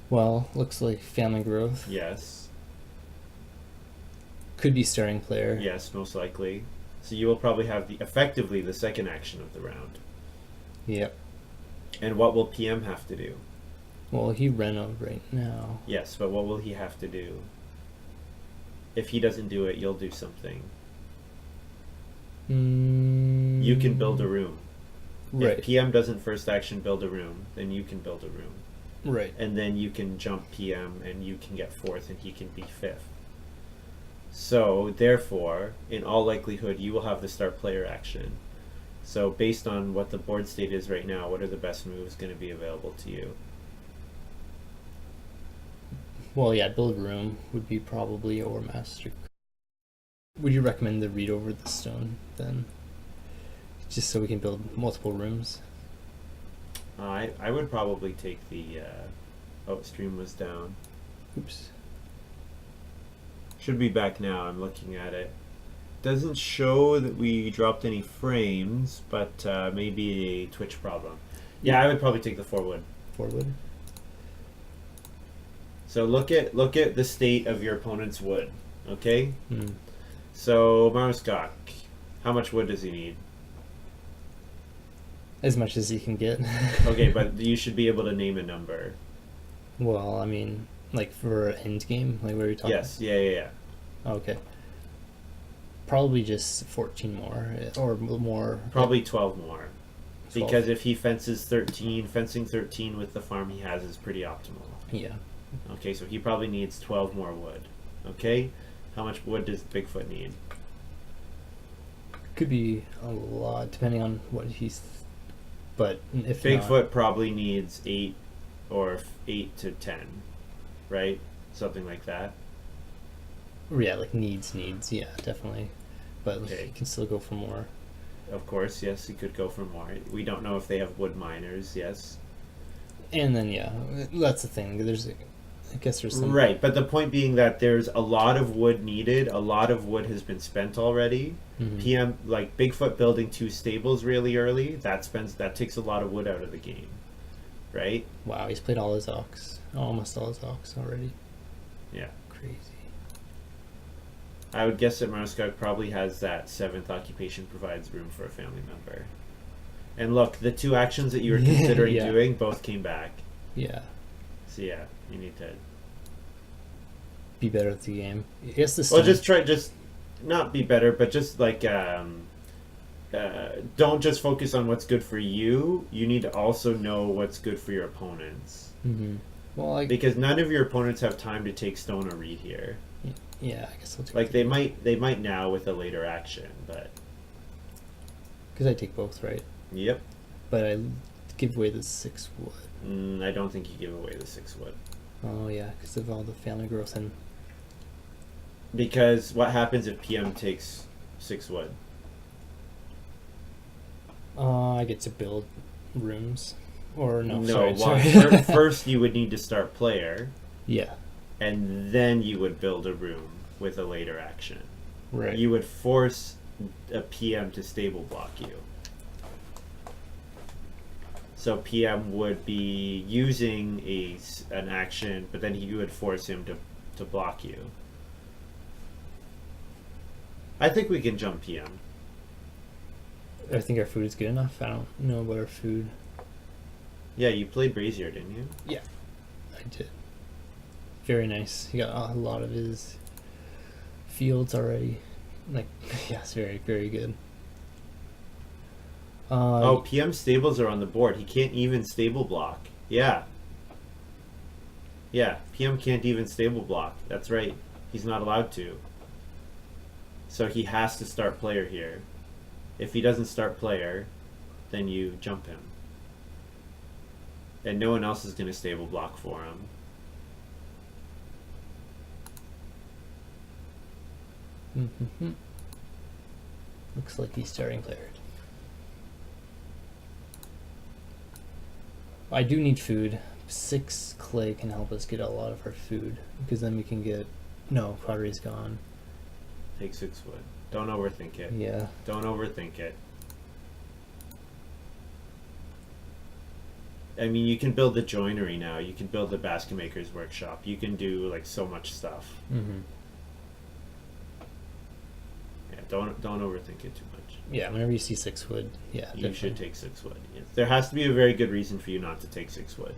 Well, looks like family growth. Yes. Could be starting player. Yes, most likely. So you will probably have effectively the second action of the round. Yep. And what will PM have to do? Well, he reno right now. Yes, but what will he have to do? If he doesn't do it, you'll do something. You can build a room. Right. If PM doesn't first action build a room, then you can build a room. Right. And then you can jump PM and you can get fourth and he can be fifth. So, therefore, in all likelihood, you will have the start player action. So, based on what the board state is right now, what are the best moves going to be available to you? Well, yeah, build a room would be probably or master. Would you recommend the read over the stone then? Just so we can build multiple rooms? I would probably take the... stream was down. Oops. Should be back now, I'm looking at it. Doesn't show that we dropped any frames, but maybe a Twitch problem. Yeah, I would probably take the 4 wood. 4 wood? So look at the state of your opponent's wood, okay? Hmm. So maruskak, how much wood does he need? As much as he can get. Okay, but you should be able to name a number. Well, I mean, like for end game, like what are you talking? Yes, yeah. Okay. Probably just 14 more or more. Probably 12 more. 12. Because if he fences 13, fencing 13 with the farm he has is pretty optimal. Yeah. Okay, so he probably needs 12 more wood. Okay? How much wood does Bigfoot need? Could be a lot depending on what he's. But if Bigfoot not, probably needs 8 or 8 to 10, right? Something like that. yeah, like needs, yeah, definitely. But Okay. he can still go for more. Of course, yes, he could go for more. We don't know if they have wood miners, yes. And then yeah, that's the thing. I guess there's some. Right, but the point being that there's a lot of wood needed. A lot of wood has been spent already. Mhm. PM, like Bigfoot building 2 stables really early, that takes a lot of wood out of the game, right? Wow, he's played all his ox, almost all his ox already. Yeah. Crazy. I would guess that maruskak probably has that 7th occupation provides room for a family member. And look, the 2 actions that you were considering Yeah. doing both came back. Yeah, So yeah, you need to... be better at the game. I guess this. Well, just not be better, but just like don't just focus on what's good for you. You need to also know what's good for your opponents. Mm-hmm. Well, Because none of your opponents have time to take stone or read here. yeah, I guess I'll take. Like they might now with a later action, but Because I take both, right? yep. But I give away the 6 wood. I don't think you give away the 6 wood. Oh yeah, because of all the family growth and. Because what happens if PM takes 6 wood? I get to build rooms, or no? No, sorry. first you would need to start player, Yeah. and then you would build a room with a later action. Right. You would force a PM to stable block you. So PM would be using an action, but then you would force him to block you. I think we can jump PM. I think our food is good enough. I don't know about our food. Yeah, you played Brazier, didn't you? Yeah. I did. Very nice. He got a lot of his fields already. Like, yes, very, very good. Oh, PM stables are on the board. He can't even stable block. Yeah. Yeah, PM can't even stable block. That's right. He's not allowed to. So he has to start player here. If he doesn't start player, then you jump him. And no one else is going to stable block for him. Mm-hmm. Looks like he's starting player. I do need food. 6 clay can help us get a lot of our food, because then we can get... No, pottery's gone. Take 6 wood. Don't overthink it. Yeah. Don't overthink it. I mean, you can build the joinery now. You can build the basket maker's workshop. You can do like so much stuff. Mm-hmm. Yeah, don't overthink it too much. Yeah, whenever you see 6 wood, yeah, You definitely. should take 6 wood. Yes. There has to be a very good reason for you not to take 6 wood.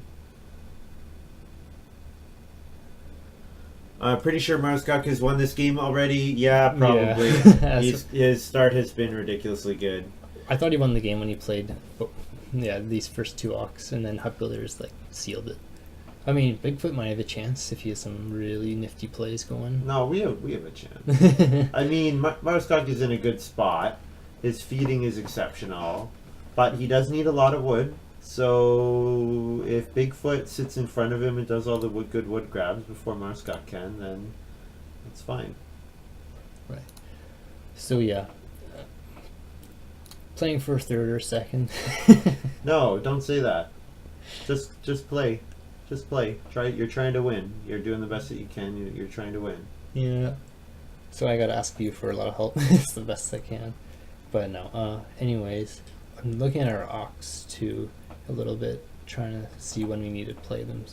I'm pretty sure maruskak has won this game already. Yeah, probably. Yeah. His start has been ridiculously good. I thought he won the game when he played, these first 2 Ox, and then Hut Builders like sealed it. I mean, Bigfoot might have a chance if he has some really nifty plays going. No, we have a chance. I mean, maruskak is in a good spot. His feeding is exceptional, but he does need a lot of wood. So if Bigfoot sits in front of him and does all the good wood grabs before maruskak can, then that's fine. Right. So yeah, playing for 3rd or 2nd. No, don't say that. Just play. Just play. You're trying to win. You're doing the best that you can. You're trying to win. Yeah. So I gotta ask you for a lot of help. It's the best I can. But no. Anyways, I'm looking at our Ox too a little bit, trying to see when we need to play them,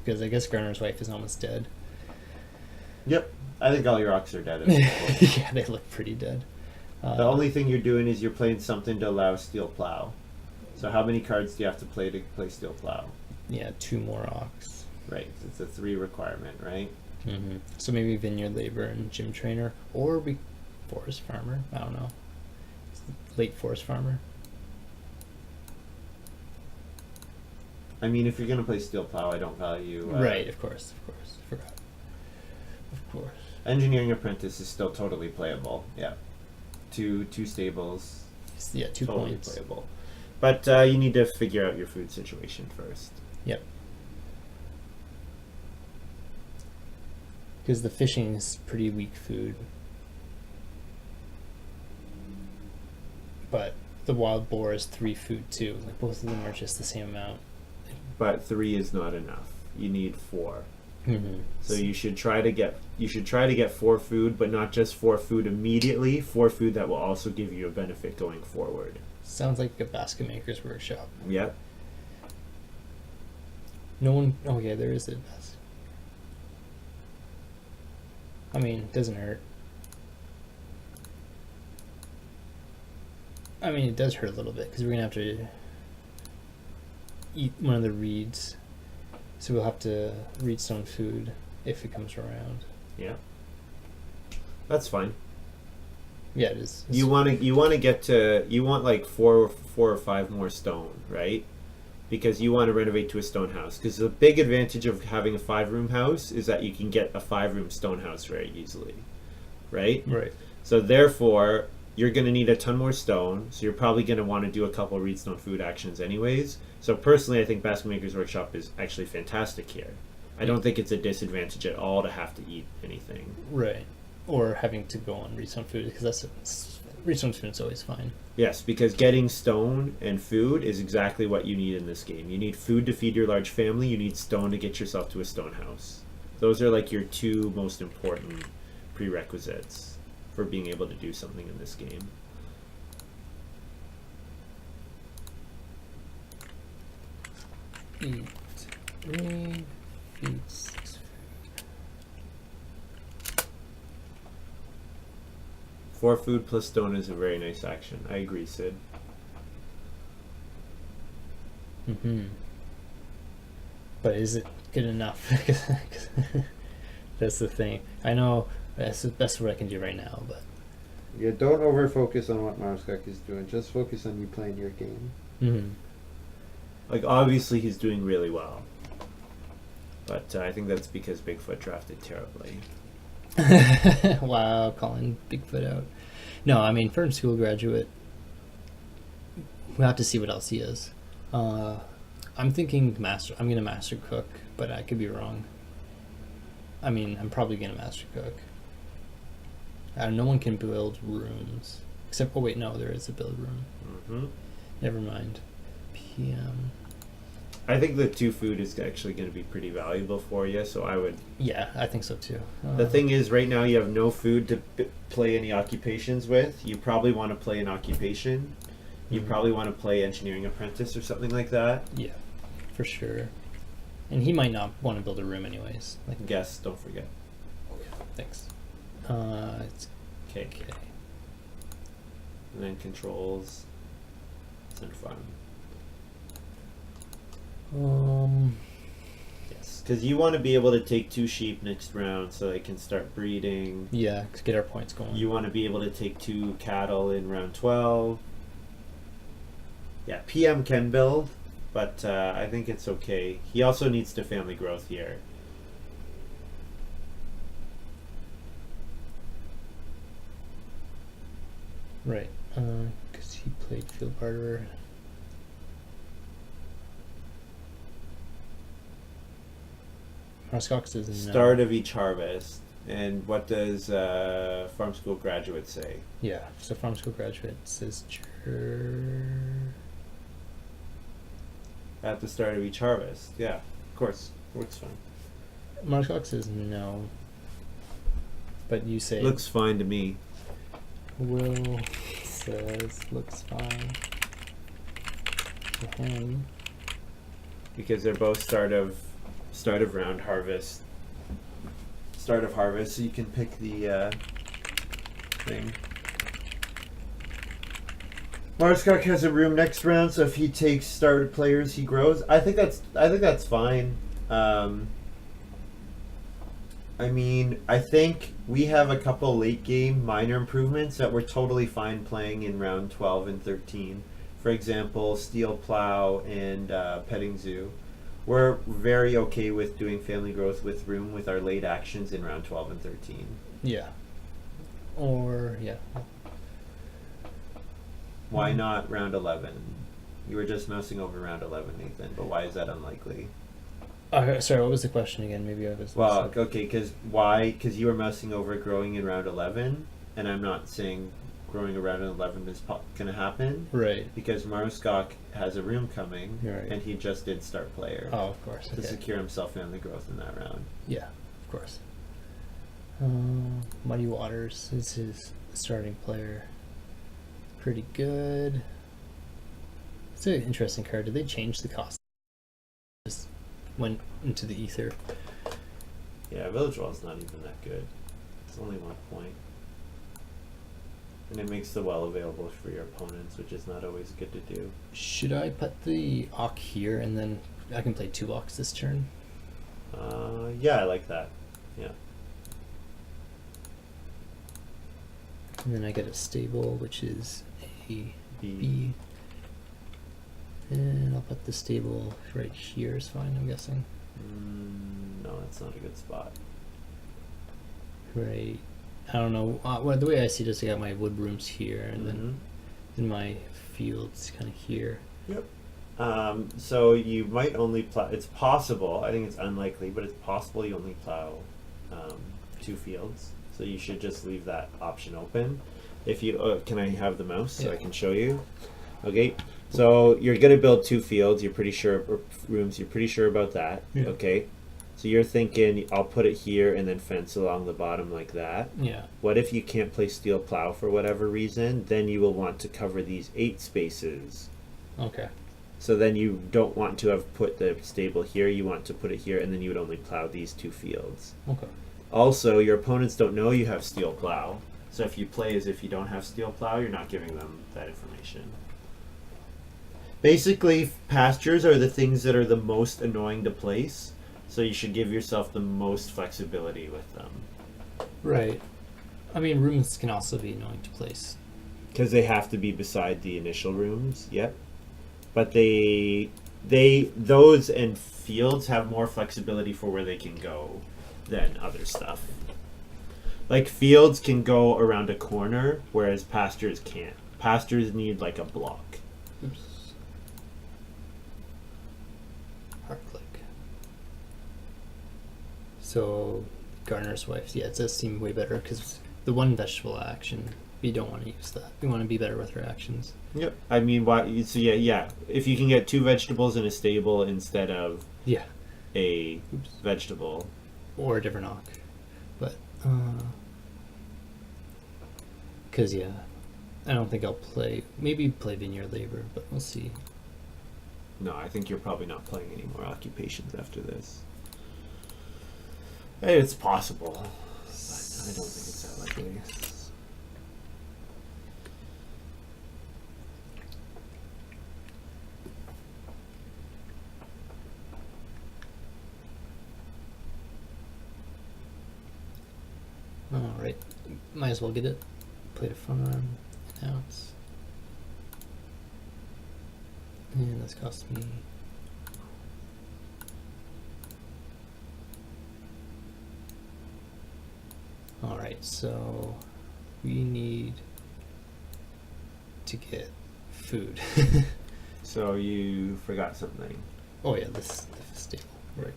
because I guess Garner's wife is almost dead. Yep. I think all your Ox are dead. At this point. Yeah, they look pretty dead. The only thing you're doing is you're playing something to allow Steel Plow. So how many cards do you have to play Steel Plow? Yeah, 2 more Ox. Right. It's a 3 requirement, right? Mm-hmm. So maybe Vineyard Labor and Gym Trainer, or Forest Farmer. I don't know. Late Forest Farmer. I mean, if you're going to play Steel Plow, I don't value... Right, of course. Forgot. Of course. Engineering Apprentice is still totally playable. Yeah. Two stables. Yeah, 2 totally points. Playable. But you need to figure out your food situation first. Yep. Because the fishing is pretty weak food. But the wild boar is 3 food too. Like, both of them are just the same amount. But 3 is not enough. You need 4. Mm-hmm. So you should try to get 4 food, but not just 4 food immediately. 4 food that will also give you a benefit going forward. Sounds like a basket maker's workshop. Yep. No one. Oh yeah, there is a basket. I mean, it doesn't hurt. I mean, it does hurt a little bit because we're gonna have to eat one of the reeds, so we'll have to reed stone food if it comes around. Yeah. That's fine. Yeah, it is. You want like 4 or 5 more stone, right? Because you want to renovate to a stone house. Because the big advantage of having a 5-room house is that you can get a 5-room stone house very easily, right? Right. So therefore, you're going to need a ton more stone. So you're probably going to want to do a couple reedstone food actions anyways. So personally, I think Basket Maker's Workshop is actually fantastic here. I don't think it's a disadvantage at all to have to eat anything. Right. Or having to go on reed stone food, because reed stone food is always fine. Yes, because getting stone and food is exactly what you need in this game. You need food to feed your large family. You need stone to get yourself to a stone house. Those are like your 2 most important prerequisites for being able to do something in this game. Eat 3 feed 6 food. 4 food plus stone is a very nice action. I agree, Sid. Mm-hmm. But is it good enough? That's the thing. I know that's what I can do right now, but Yeah, don't over focus on what maruskak is doing. Just focus on you playing your game. mm-hmm. Like, obviously he's doing really well. But I think that's because Bigfoot drafted terribly. Wow, calling Bigfoot out. No, I mean, firm school graduate. We'll have to see what else he is. I'm thinking master. I'm gonna master cook, but I could be wrong. I mean, I'm probably gonna master cook. No one can build rooms except. Oh wait, no, there is a build room. Mm-hmm. Never mind. PM. I think the 2 food is actually going to be pretty valuable for you, so I would... Yeah, I think so too. The thing is, right now you have no food to play any occupations with. You probably want to play an occupation. You probably want to play engineering apprentice or something like that. Yeah, for sure. And he might not want to build a room anyways. Like, Guess, don't forget. thanks. It's Okay. okay. And then controls. And farm. Yes, because you want to be able to take 2 sheep next round so they can start breeding. Yeah, to get our points going. You want to be able to take 2 cattle in round 12. Yeah, PM can build, but I think it's okay. He also needs to family growth here. Right, because he played field barterer. Maruskak says no. Start of each harvest. And what does farm school graduate say? Yeah, so farm school graduate says At the start of each harvest. Yeah, of course. Works fine. Maruskak says no. But you say Looks fine to me. Will says looks fine to him. Because they're both start of round harvest. Start of harvest, so you can pick the thing. Maruskak has a room next round, so if he takes started players, he grows. I think that's fine. I mean, I think we have a couple late game minor improvements that we're totally fine playing in round 12 and 13. For example, Steel Plow and Petting Zoo. We're very okay with doing family growth with room with our late actions in round 12 and 13. Yeah. Or yeah. Why not round 11? You were just mousing over round 11, Nathan, but why is that unlikely? Sorry, what was the question again? Maybe I was. Well, okay, because you were mousing over growing in round 11, and I'm not saying growing around 11 is going to happen. Right. Because Maruskak has a room coming, Right. and he just did start player Oh, of course. to Okay. secure himself family growth in that round. Yeah, of course. Muddy Waters is his starting player. Pretty good. It's an interesting card. Did they change the cost? Just went into the ether. Yeah, Village Wall's not even that good. It's only 1 point. And it makes the well available for your opponents, which is not always good to do. Should I put the Ock here and then I can play 2 Ocks this turn? Yeah, I like that. Yeah. And then I get a stable, which is a B. And I'll put the stable right here is fine, I'm guessing. No, that's not a good spot. Right. I don't know. Well, the way I see this, I got my wood rooms here, and then my fields kind of here. Yep. So you might only plow. It's possible. I think it's unlikely, but it's possible you only plow 2 fields. So you should just leave that option open. If you can, I have the mouse so I can show you. Okay. So you're gonna build 2 fields. You're pretty sure or rooms. You're pretty sure about that. Yeah. Okay. So you're thinking I'll put it here and then fence along the bottom like that. Yeah. What if you can't play steel plow for whatever reason? Then you will want to cover these 8 spaces. Okay. So then you don't want to have put the stable here. You want to put it here, and then you would only plow these 2 fields. Okay. Also, your opponents don't know you have steel plow. So if you play as if you don't have steel plow, you're not giving them that information. Basically, pastures are the things that are the most annoying to place, so you should give yourself the most flexibility with them. Right. I mean, rooms can also be annoying to place. Because they have to be beside the initial rooms, yep. But those and fields have more flexibility for where they can go than other stuff. Like fields can go around a corner, whereas pastures can't. Pastures need like a block. Oops. Hard click. So, gardener's wife, yeah, it does seem way better because the one vegetable action, we don't want to use that. We want to be better with our actions. Yep. I mean, why? So yeah. If you can get 2 vegetables in a stable instead of Yeah. a vegetable, Or a different knock. But, because, yeah, I don't think I'll maybe play Vineyard Labor, but we'll see. no, I think you're probably not playing any more occupations after this. Hey, it's possible, but I don't think it's that likely. Alright, might as well get it. Play the farm, announce. And this cost me. Alright, so we need to get food. So you forgot something. Oh yeah, this stable, right.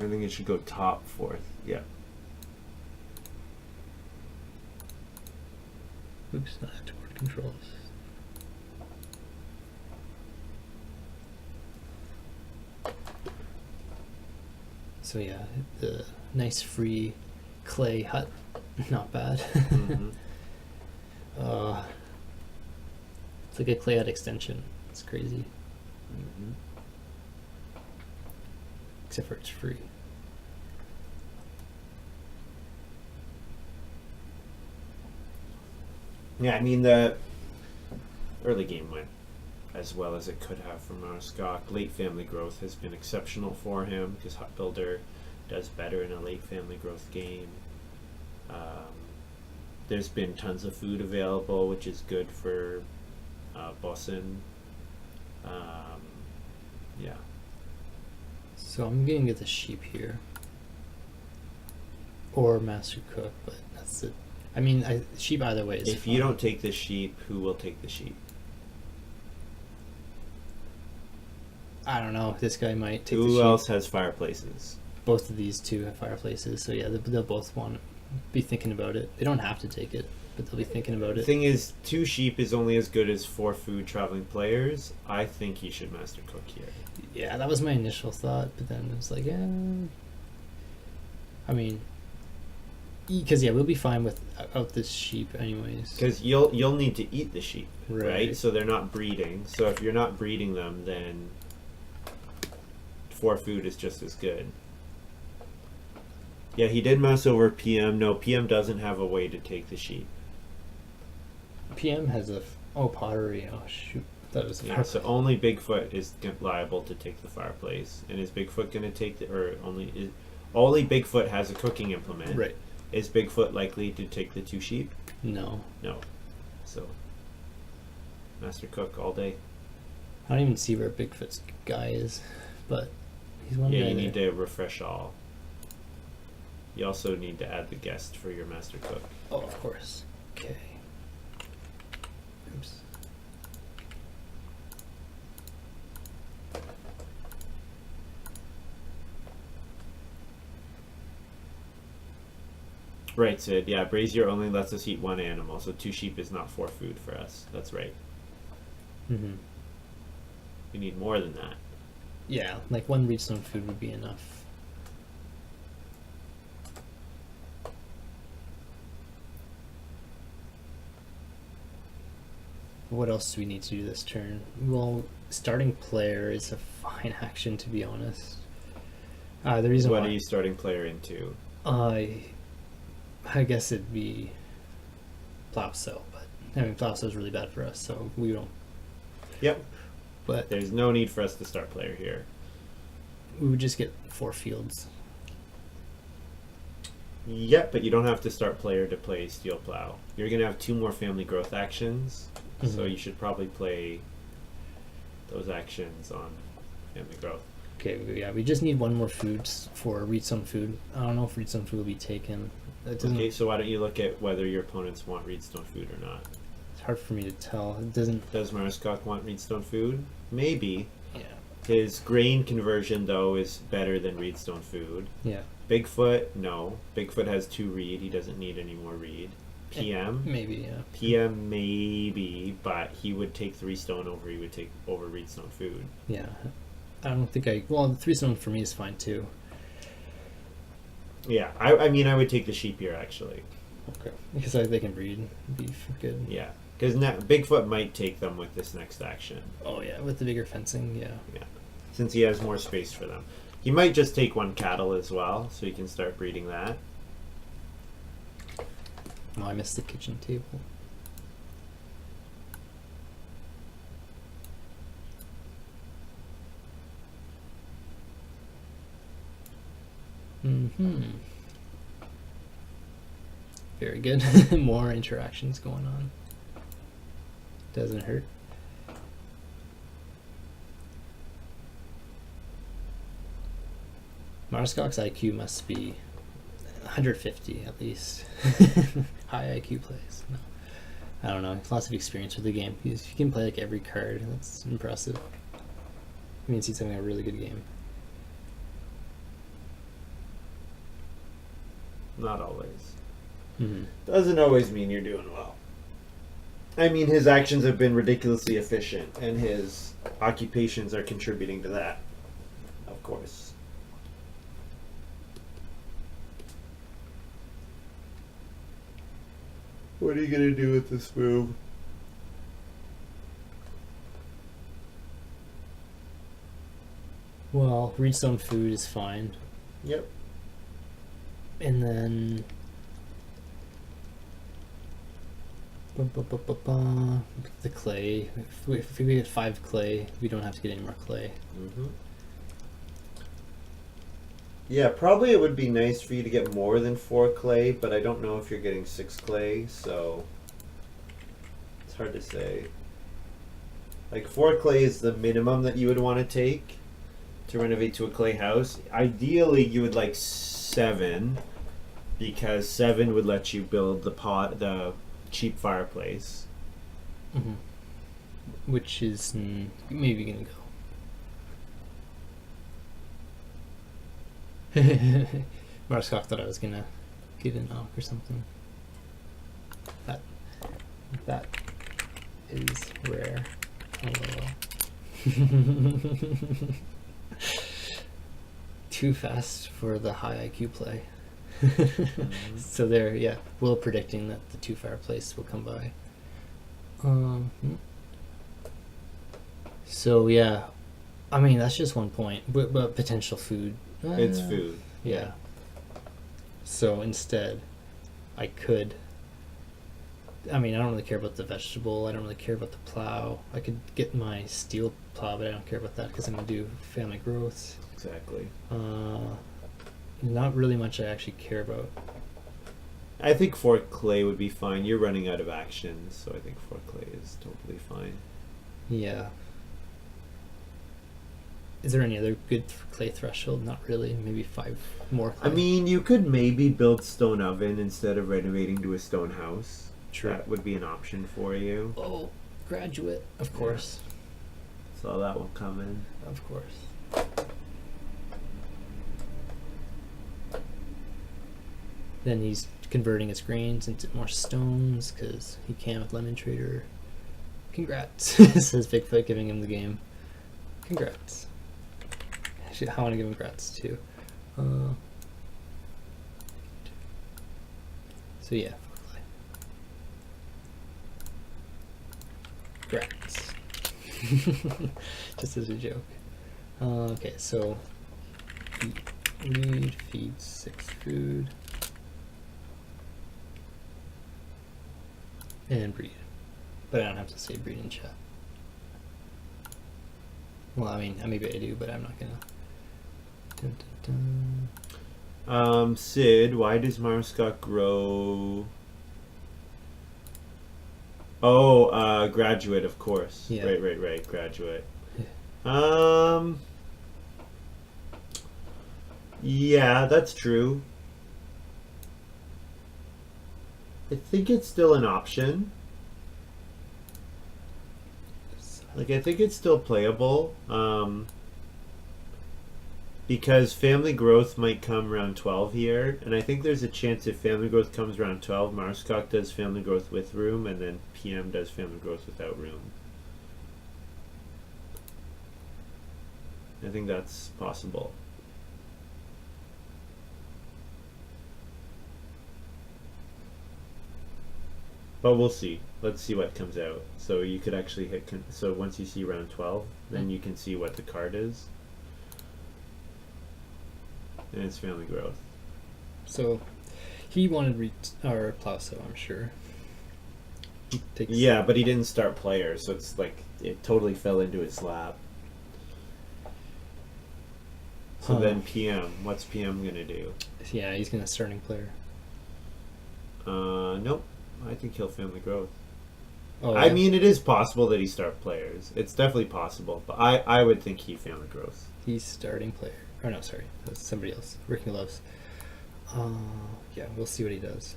I think it should go top 4th. Yeah. Oops, not toward controls. So yeah, the nice free clay hut, not bad. Mm-hmm. It's like a clay hut extension. It's crazy, Mm-hmm. except for it's free. Yeah, I mean the early game went as well as it could have for maruskak. Late family growth has been exceptional for him because Hut Builder does better in a late family growth game. There's been tons of food available, which is good for Bossen. Yeah. So I'm gonna get the sheep here, or master cook, but that's it. I mean, sheep either way is If fine. you don't take the sheep, who will take the sheep? I don't know. This guy might take the Who sheep. else has fireplaces? Both of these two have fireplaces, so yeah, they'll both want to be thinking about it. They don't have to take it, but they'll be thinking about The it. thing is, 2 sheep is only as good as 4 food traveling players. I think he should master cook here. Yeah, that was my initial thought, but then it was like, I mean, because yeah, we'll be fine without this sheep anyways. Because you'll need to eat the sheep, right? Right. So they're not breeding. So if you're not breeding them, then 4 food is just as good. Yeah, he did mouse over PM. No, PM doesn't have a way to take the sheep. PM has pottery. Oh shoot, that was Yeah, so only Bigfoot is liable to take the fireplace. And is Bigfoot going to take only Bigfoot has a cooking implement. right. Is Bigfoot likely to take the 2 sheep? No, No. So master cook all day. I don't even see where Bigfoot's guy is, but he's one Yeah, guy you there. need to refresh all. You also need to add the guest for your master cook. Oh, of course. Okay. Oops. Right, Sid. Yeah, brazier only lets us eat 1 animal, so 2 sheep is not 4 food for us. That's right. Mm-hmm. We need more than that. Yeah, like 1 redstone food would be enough. What else do we need to do this turn? Well, starting player is a fine action, to be honest. The reason What why are you starting player into? I guess it'd be plow cell, but I mean, Flossa is really bad for us, so we don't. Yep. But There's no need for us to start player here. we would just get 4 fields. Yep, but you don't have to start player to play Steel Plow. You're going to have 2 more family growth actions, so you should probably play those actions on family growth. Okay, yeah, we just need 1 more food for Reedstone food. I don't know if Reedstone food will be taken. Okay, so why don't you look at whether your opponents want Reedstone food or not? It's hard for me to tell. It doesn't. Does Maruskak want Reedstone food? Maybe. Yeah. His grain conversion, though, is better than Reedstone food. Yeah. Bigfoot, no. Bigfoot has 2 reed. He doesn't need any more reed. PM? Maybe, yeah. PM, maybe, but he would take 3 stone over. He would take over Reedstone food. Yeah. I don't think I. Well, the 3 stone for me is fine too. Yeah, I mean, I would take the sheep here, actually. Okay. Because they can breed beef good. Yeah, because Bigfoot might take them with this next action. Oh, yeah, with the bigger fencing, yeah. Yeah, since he has more space for them. He might just take 1 cattle as well, so he can start breeding that. Oh, I missed the kitchen table. Very good. More interactions going on. Doesn't hurt. Maruskak's IQ must be 150 at least. High IQ plays. No. I don't know. Lots of experience with the game. He can play like every card. That's impressive. It means he's having a really good game. Not always. Mm-hmm. Doesn't always mean you're doing well. I mean, his actions have been ridiculously efficient, and his occupations are contributing to that. Of course. What are you going to do with this move? Well, Reedstone food is fine. Yep. And then the clay. If we get 5 clay, we don't have to get any more clay. Mm-hmm. Yeah, probably it would be nice for you to get more than 4 clay, but I don't know if you're getting 6 clay, so it's hard to say. Like 4 clay is the minimum that you would want to take to renovate to a clay house. Ideally, you would like 7, because 7 would let you build the cheap fireplace. Mm-hmm. Which is maybe gonna go. Maruskak thought I was gonna get a knock or something. That is rare. Too fast for the high IQ play. So there, yeah, Will predicting that the 2 fireplace will come by. So yeah, I mean that's just 1 point, but potential food. It's food. Yeah. So instead, I could. I mean, I don't really care about the vegetable. I don't really care about the plow. I could get my steel plow, but I don't care about that because I'm gonna do family growth. Exactly. Not really much I actually care about. I think 4 clay would be fine. You're running out of actions, so I think 4 clay is totally fine. Yeah. Is there any other good clay threshold? Not really. Maybe 5 more clay. I mean, you could maybe build stone oven instead of renovating to a stone house. True. That would be an option for you. Oh, graduate. Of course. Saw that one coming. Of course. Then he's converting his grains into more stones because he can with Lemon Trader. Congrats, says Bigfoot, giving him the game. Congrats. Actually, I want to give him congrats too. So yeah, congrats. Just as a joke. Okay, so read feeds 6 food. And breed. But I don't have to say breed in chat. Well, I mean, maybe I do, but I'm not gonna. Dun, dun, dun. Sid, why does maruskak grow? Oh, graduate, of course. Yeah. Right, graduate. Yeah, that's true. I think it's still an option. Like, I think it's still playable. Because family growth might come around 12 here, and I think there's a chance if family growth comes around 12, maruskak does family growth with room, and then PM does family growth without room. I think that's possible. But we'll see. Let's see what comes out. So you could actually hit. So once you see round 12, then you can see what the card is. And it's family growth. So he wanted or Plauso, I'm sure. Yeah, but he didn't start player, so it's like it totally fell into his lap. So then PM, what's PM gonna do? Yeah, he's gonna starting player. Nope. I think he'll family growth. Oh, I yeah. mean, it is possible that he start players. It's definitely possible, but I would think he family growth. He's starting player. Oh no, sorry, that's somebody else. Working gloves. Yeah, we'll see what he does.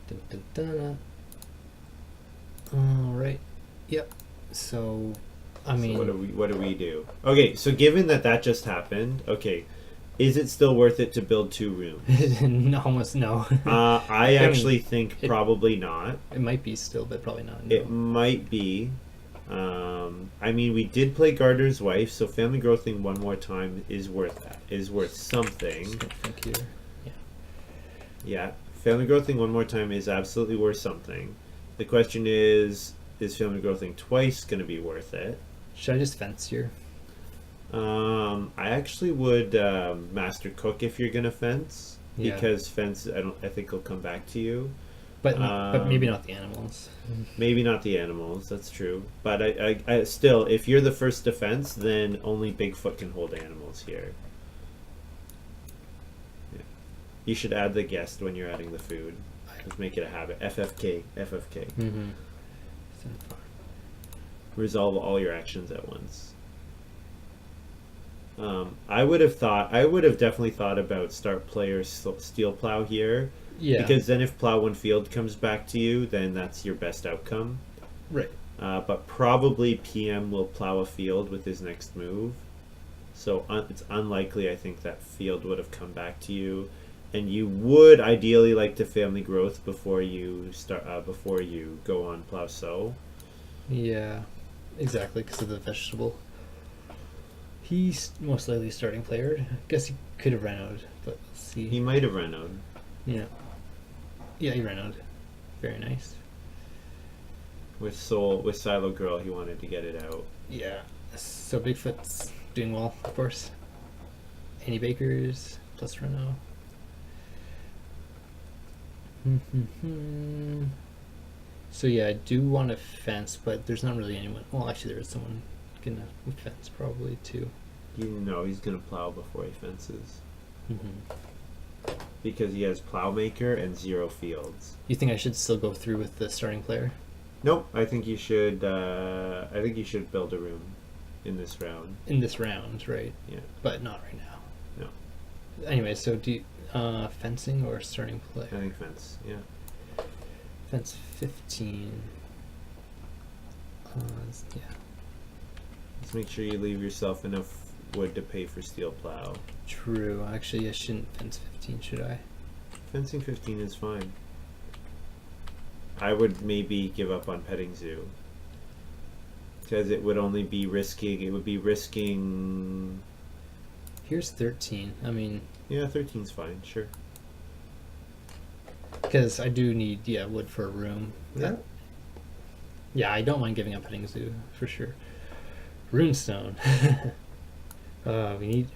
Dun, dun, dun. All right. Yep. So, I mean, So what do we do? Okay, so given that just happened, okay, is it still worth it to build 2 rooms? almost no. I actually think probably not. It might be still, but probably not. No. It might be. I mean, we did play Gardner's Wife, so family growthing one more time is worth something. Just don't think here. Yeah. Yeah, family growthing one more time is absolutely worth something. The question is family growthing twice going to be worth it? Should I just fence here? I actually would master cook if you're gonna fence, Yeah. because fence I think will come back to you. But maybe not the animals. Maybe not the animals. That's true. But I still, if you're the first defense, then only Bigfoot can hold animals here. Yeah. You should add the guest when you're adding the food. Just make it a habit. FFK. Mm-hmm. Resolve all your actions at once. I would have definitely thought about start player steel plow here. Yeah. Because then if plow 1 field comes back to you, then that's your best outcome. Right. But probably PM will plow a field with his next move. So it's unlikely, I think, that field would have come back to you. And you would ideally like to family growth before you go on plow sow. Yeah. Exactly, because of the vegetable. He's most likely starting player. I guess he could have ran out, but let's see. He might have ran out. Yeah. Yeah, he ran out. Very nice. With Silo Girl, he wanted to get it out. Yeah. So Bigfoot's doing well, of course. Annie Baker's plus Renault. So yeah, I do want to fence, but there's not really anyone. Well, actually, there is someone gonna fence probably too. He's gonna plow before he fences. Mm-hmm. Because he has Plowmaker and 0 fields. You think I should still go through with the starting player? Nope. I think you should. I think you should build a room in this round. In this round, right? Yeah. But not right now. No. Anyway, so do you, fencing or starting player? I think fence. Yeah. Fence 15. Yeah. Just make sure you leave yourself enough wood to pay for steel plow. True. Actually, I shouldn't fence 15, should I? Fencing 15 is fine. I would maybe give up on petting zoo. Because it would only be risking. It would be risking. Here's 13. I mean. Yeah, 13's fine. Sure. Because I do need, wood for a room. Yeah. Yeah, I don't mind giving up petting zoo, for sure. Runestone. We need...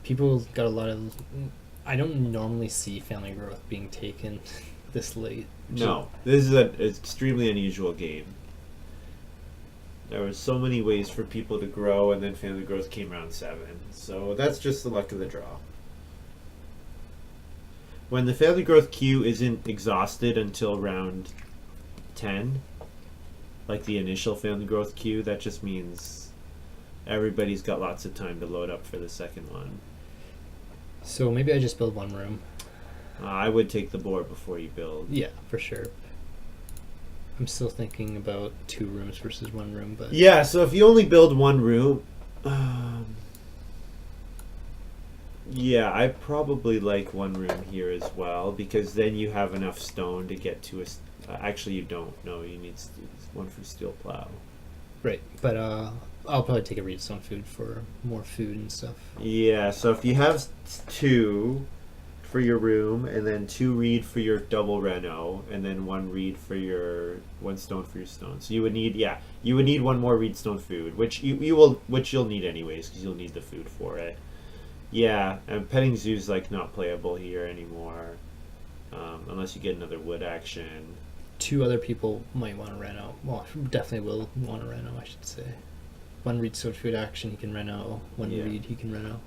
People got a lot of I don't normally see family growth being taken this late. No, this is an extremely unusual game. There were so many ways for people to grow, and then family growth came around 7. So that's just the luck of the draw. When the family growth queue isn't exhausted until round 10, like the initial family growth queue, that just means everybody's got lots of time to load up for the second one. So maybe I just build one room. I would take the board before you build. Yeah, for sure. I'm still thinking about 2 rooms versus 1 room, but Yeah, so if you only build one room, yeah, I probably like one room here as well, because then you have enough stone to get to a. Actually, you don't. No, you need one for steel plow. right. But I'll probably take a redstone food for more food and stuff. Yeah, so if you have 2 for your room, and then 2 reed for your double reno, and then 1 reed for your 1 stone for your stone. So you would need you would need 1 more reed stone food, which you'll need anyways, because you'll need the food for it. Yeah, and petting zoo's like not playable here anymore, unless you get another wood action. 2 other people might want to reno. Well, definitely will want to reno, I should say. 1 redstone food action he can reno. 1 reed he can reno.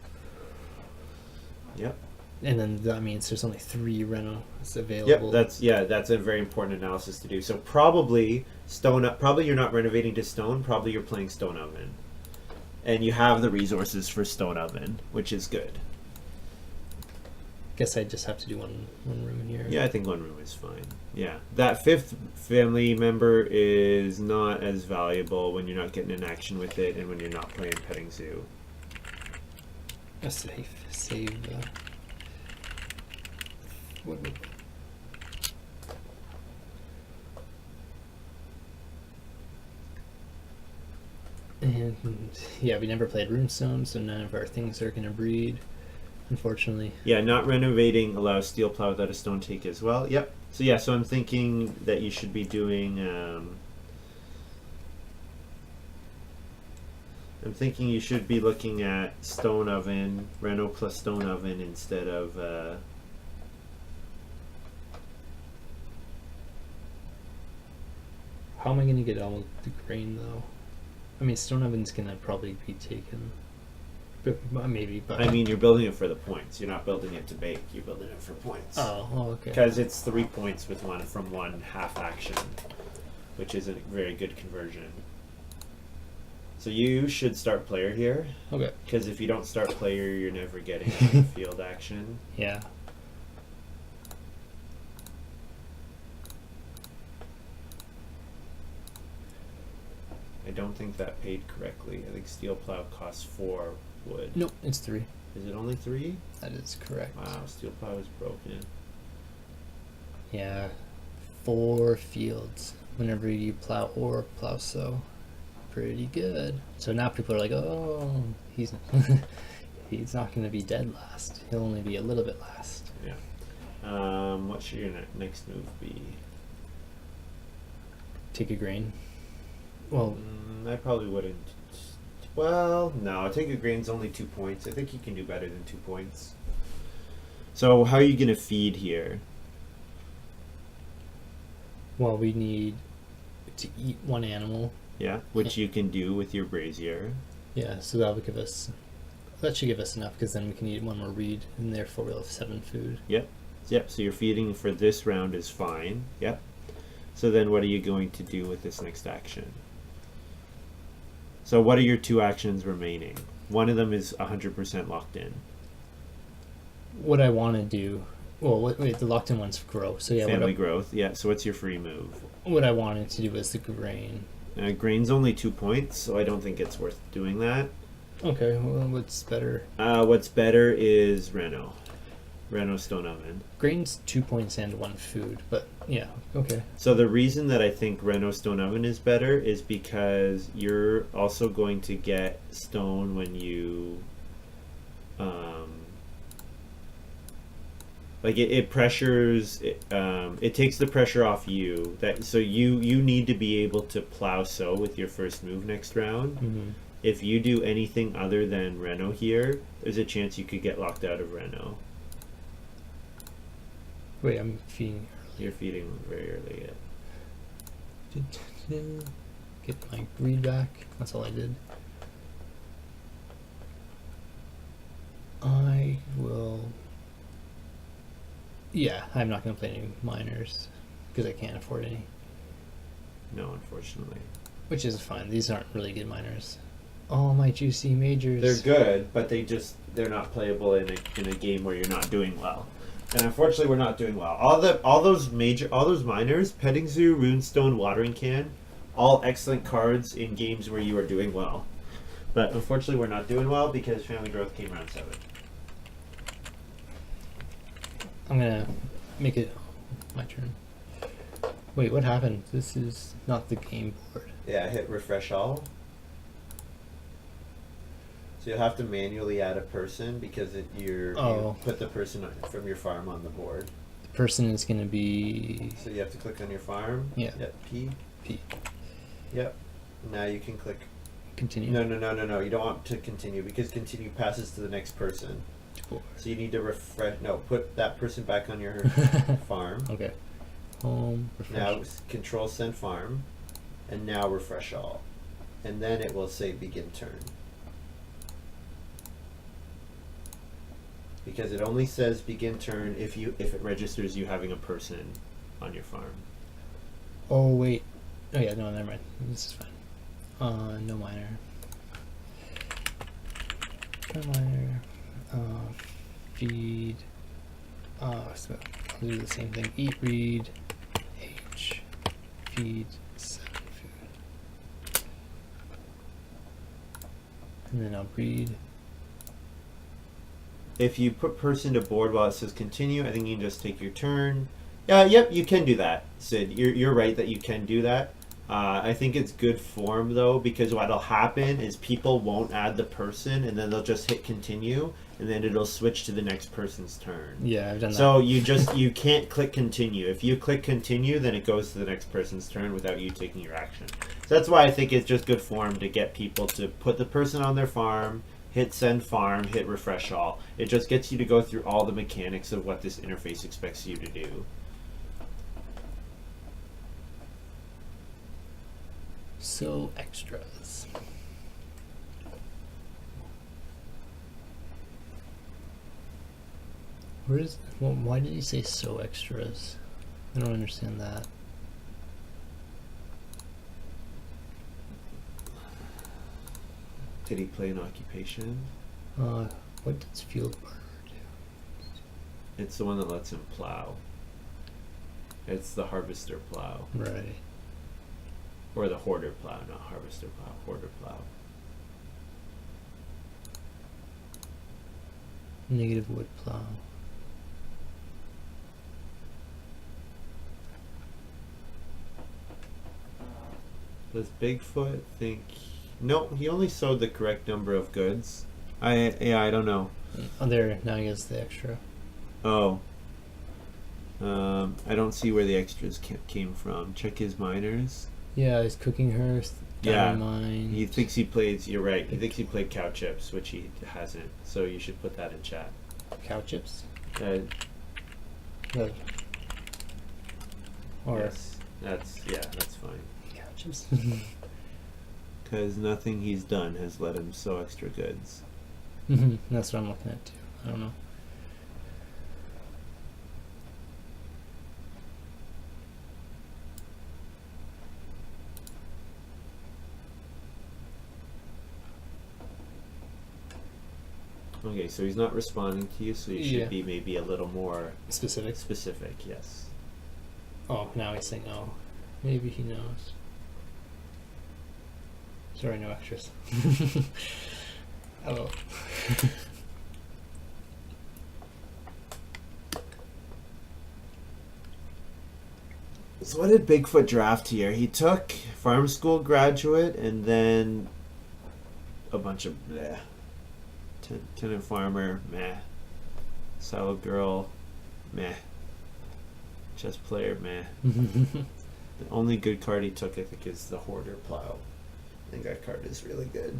Yep. And then that means there's only 3 renos available. Yep, that's a very important analysis to do. So probably you're not renovating to stone. Probably you're playing stone oven, and you have the resources for stone oven, which is good. Guess I just have to do one room in here. Yeah, I think 1 room is fine. Yeah, that 5th family member is not as valuable when you're not getting in action with it, and when you're not playing petting zoo. A save. What would... And yeah, we never played runestone, so none of our things are gonna breed, unfortunately. Yeah, not renovating allows steel plow without a stone take as well. Yep. So yeah, so I'm thinking that you should be doing. I'm thinking you should be looking at stone oven, reno plus stone oven instead of. How am I gonna get all the grain though? I mean, stone oven's gonna probably be taken. But maybe, but I mean, you're building it for the points. You're not building it to bake. You're building it for points. Oh, okay. Because it's 3 points with one from 1 half action, which is a very good conversion. So you should start player here. Okay. Because if you don't start player, you're never getting field action. Yeah. I don't think that paid correctly. I think steel plow costs 4 wood. Nope, it's 3. Is it only 3? That is correct. Wow, steel plow is broken. Yeah. 4 fields whenever you plow or plow sow. Pretty good. So now people are like, oh, he's he's not going to be dead last. He'll only be a little bit last. Yeah. What should your next move be? Take a grain. Well, I probably wouldn't. Well, no, take a grain's only 2 points. I think you can do better than 2 points. So how are you going to feed here? well, we need to eat 1 animal. Yeah, which you can do with your brazier. Yeah, so that should give us enough, because then we can eat 1 more reed, and therefore we'll have 7 food. Yep, so your feeding for this round is fine. Yep. So then what are you going to do with this next action? So what are your 2 actions remaining? One of them is 100% locked in. What I want to do... Well, wait, the locked in one's grow. So yeah, Family growth. Yeah, so what's your free move? What I wanted to do was the grain. Grain's only 2 points, so I don't think it's worth doing that. Okay, well, what's better? What's better is Reno Stone Oven. Grain's 2 points and 1 food, but yeah, okay. So the reason that I think Reno Stone Oven is better is because you're also going to get stone when you, it pressures, it takes the pressure off you. So you need to be able to plow sow with your first move next round. Mm-hmm. If you do anything other than Reno here, there's a chance you could get locked out of Reno. Wait, I'm feeding You're feeding very early. Yeah. Get my greed back. That's all I did. I will. Yeah, I'm not going to play any minors because I can't afford any. No, unfortunately. Which is fine. These aren't really good minors. Oh, my juicy majors. They're good, but they're not playable in a game where you're not doing well. And unfortunately, we're not doing well. All those minors, Petting Zoo, Runestone, Watering Can, all excellent cards in games where you are doing well. But unfortunately, we're not doing well because Family Growth came around 7. I'm gonna make it my turn. Wait, what happened? This is not the game board. Yeah, hit refresh all. So you'll have to manually add a person because you put the person from your farm on the board. The person is gonna be. So you have to click on your farm. Yeah. Yep. P. Yep. Now you can click. Continue. No. You don't want to continue because continue passes to the next person. Cool. So you need to refresh. No, put that person back on your farm. Okay. Home. Refresh. Now control send farm, and now refresh all, and then it will say begin turn. Because it only says begin turn if it registers you having a person on your farm. Oh wait. Oh yeah, no, never mind. This is fine. No minor. No minor. Feed. So I'll do the same thing. Eat, read, H, feed, 7 food. And then I'll breed. If you put person to board while it says continue, I think you can just take your turn. Yep, you can do that, Sid. You're right that you can do that. I think it's good form though, because what'll happen is people won't add the person, and then they'll just hit continue, and then it'll switch to the next person's turn. Yeah, I've done that. So you can't click continue. If you click continue, then it goes to the next person's turn without you taking your action. So that's why I think it's just good form to get people to put the person on their farm, hit send farm, hit refresh all. It just gets you to go through all the mechanics of what this interface expects you to do. So extras. Why did he say so extras? I don't understand that. Did he play an occupation? What does field burner do? It's the one that lets him plow. It's the harvester plow. Right. Or the hoarder plow, not harvester plow, hoarder plow. Negative wood plow. Does Bigfoot think... No, he only sowed the correct number of goods. I don't know. Oh, there, now he gets the extra. Oh. I don't see where the extras came from. Check his minors. Yeah, he's cooking hearth. Yeah, Mine. he thinks he plays. You're right. He thinks he played cow chips, which he hasn't. So you should put that in chat. Cow chips? Yes, that's fine. Cow chips. Because nothing he's done has let him sow extra goods. That's what I'm looking at too. I don't know. Okay, so he's not responding to you, so you should be maybe a little more specific. Specific, yes. Oh, now he's saying, oh, maybe he knows. Sorry, no extras. Hello. So what did Bigfoot draft here? He took farm school graduate and then a bunch of bleh. Tenant farmer, meh. Salad girl, meh. Chess player, meh. The only good card he took, I think, is the hoarder plow. I think that card is really good.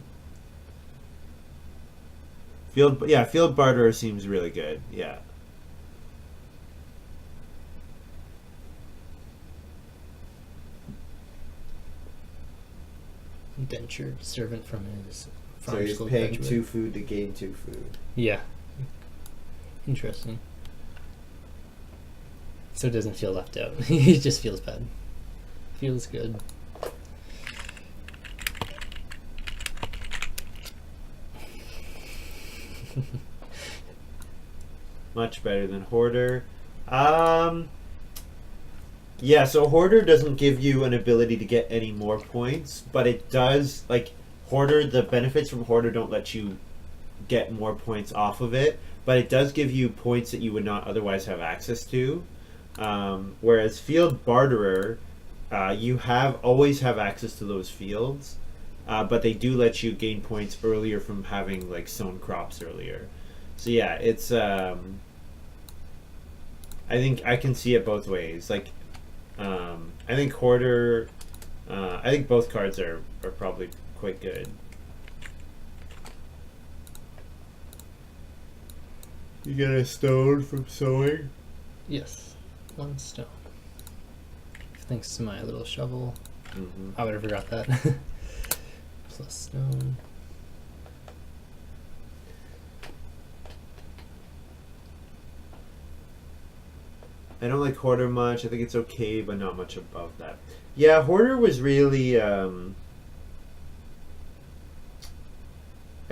Field barterer seems really good. Yeah. indentured servant from his So farm he's school paying graduate. 2 food to gain 2 food. Yeah. Interesting. So it doesn't feel left out. He just feels bad. Feels good. Much better than Hoarder. Yeah, so Hoarder doesn't give you an ability to get any more points, but it does, like, Hoarder, the benefits from Hoarder don't let you get more points off of it, but it does give you points that you would not otherwise have access to. Whereas Field Barterer, you always have access to those fields, but they do let you gain points earlier from having, like, sown crops earlier. So yeah, it's I think I can see it both ways. Like, I think Hoarder, I think both cards are probably quite good. You get a stone from sowing? Yes. 1 stone. Thanks to my little shovel. Mm-hmm. I would have forgot that. Plus stone. I don't like Hoarder much. I think it's okay, but not much above that. Yeah, Hoarder was really... I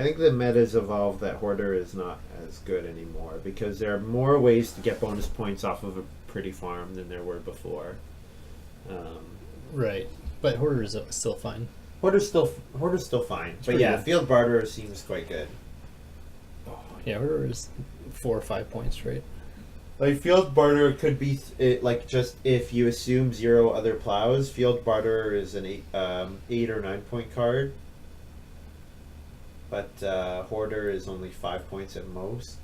think the meta's evolved that Hoarder is not as good anymore because there are more ways to get bonus points off of a pretty farm than there were before. Right. But Hoarder is still fine. Hoarder's still fine. But pretty yeah, good. Field Barterer seems quite good. Yeah, Hoarder is 4 or 5 points, right? Like, Field Barterer could be, like, just if you assume 0 other plows, Field Barterer is an 8 or 9 point card. But Hoarder is only 5 points at most.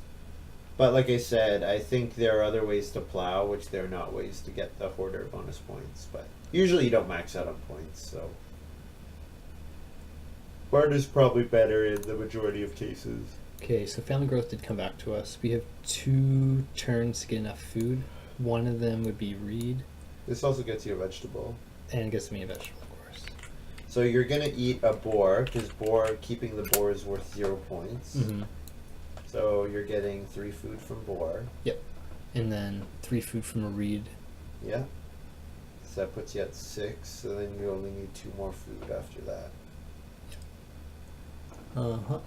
But like I said, I think there are other ways to plow, which there are not ways to get the Hoarder bonus points. But usually you don't max out on points, so... Barter's probably better in the majority of cases. Okay, so Family Growth did come back to us. We have 2 turns to get enough food. One of them would be Reed, This also gets you a vegetable. and gets me a vegetable, of course. So you're going to eat a boar, because keeping the boar is worth 0 points. Mm-hmm. So you're getting 3 food from boar. And then 3 food from a Reed. Yeah. So that puts you at 6, so then you only need 2 more food after that. Uh-huh.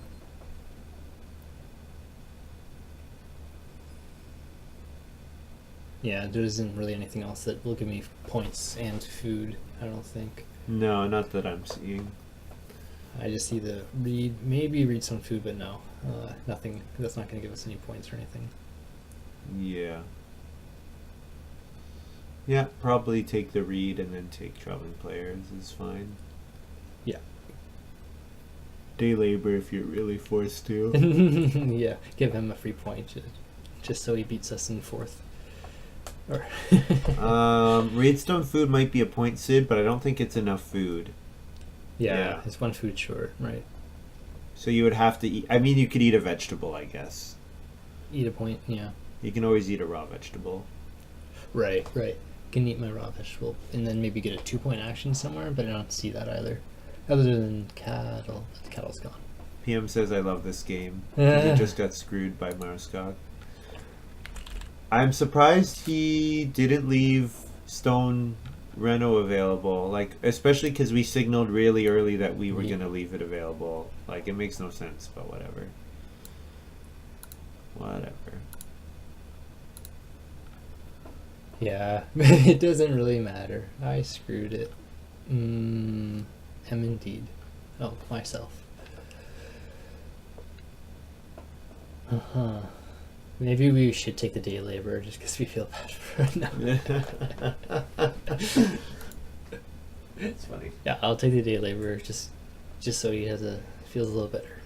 Yeah, there isn't really anything else that will give me points and food, I don't think. No, not that I'm seeing. I just see the maybe read some food, but no. Nothing, that's not going to give us any points or anything. Yeah. Yeah, probably take the read and then take traveling players is fine. Yeah. Day labor if you're really forced to. Yeah, give him a free point just so he beats us in 4th. Or Raidstone food might be a point, Sid, but I don't think it's enough food. yeah, it's 1 food short, right? So you would have to eat... I mean, you could eat a vegetable, I guess. Eat a point, yeah. You can always eat a raw vegetable. Right. Can eat my raw vegetable and then maybe get a 2-point action somewhere, but I don't see that either. Other than cattle. The cattle's gone. PM says I love this game. He just got screwed by maruskak. I'm surprised he didn't leave Stone Reno available, like, especially because we signaled really early that we were going to leave it available. Like, it makes no sense, but whatever. Yeah, it doesn't really matter. I screwed it. Am indeed. Oh, myself. Uh-huh. Maybe we should take the day labor just because we feel bad for it now. It's funny. Yeah, I'll take the day labor just so he feels a little better.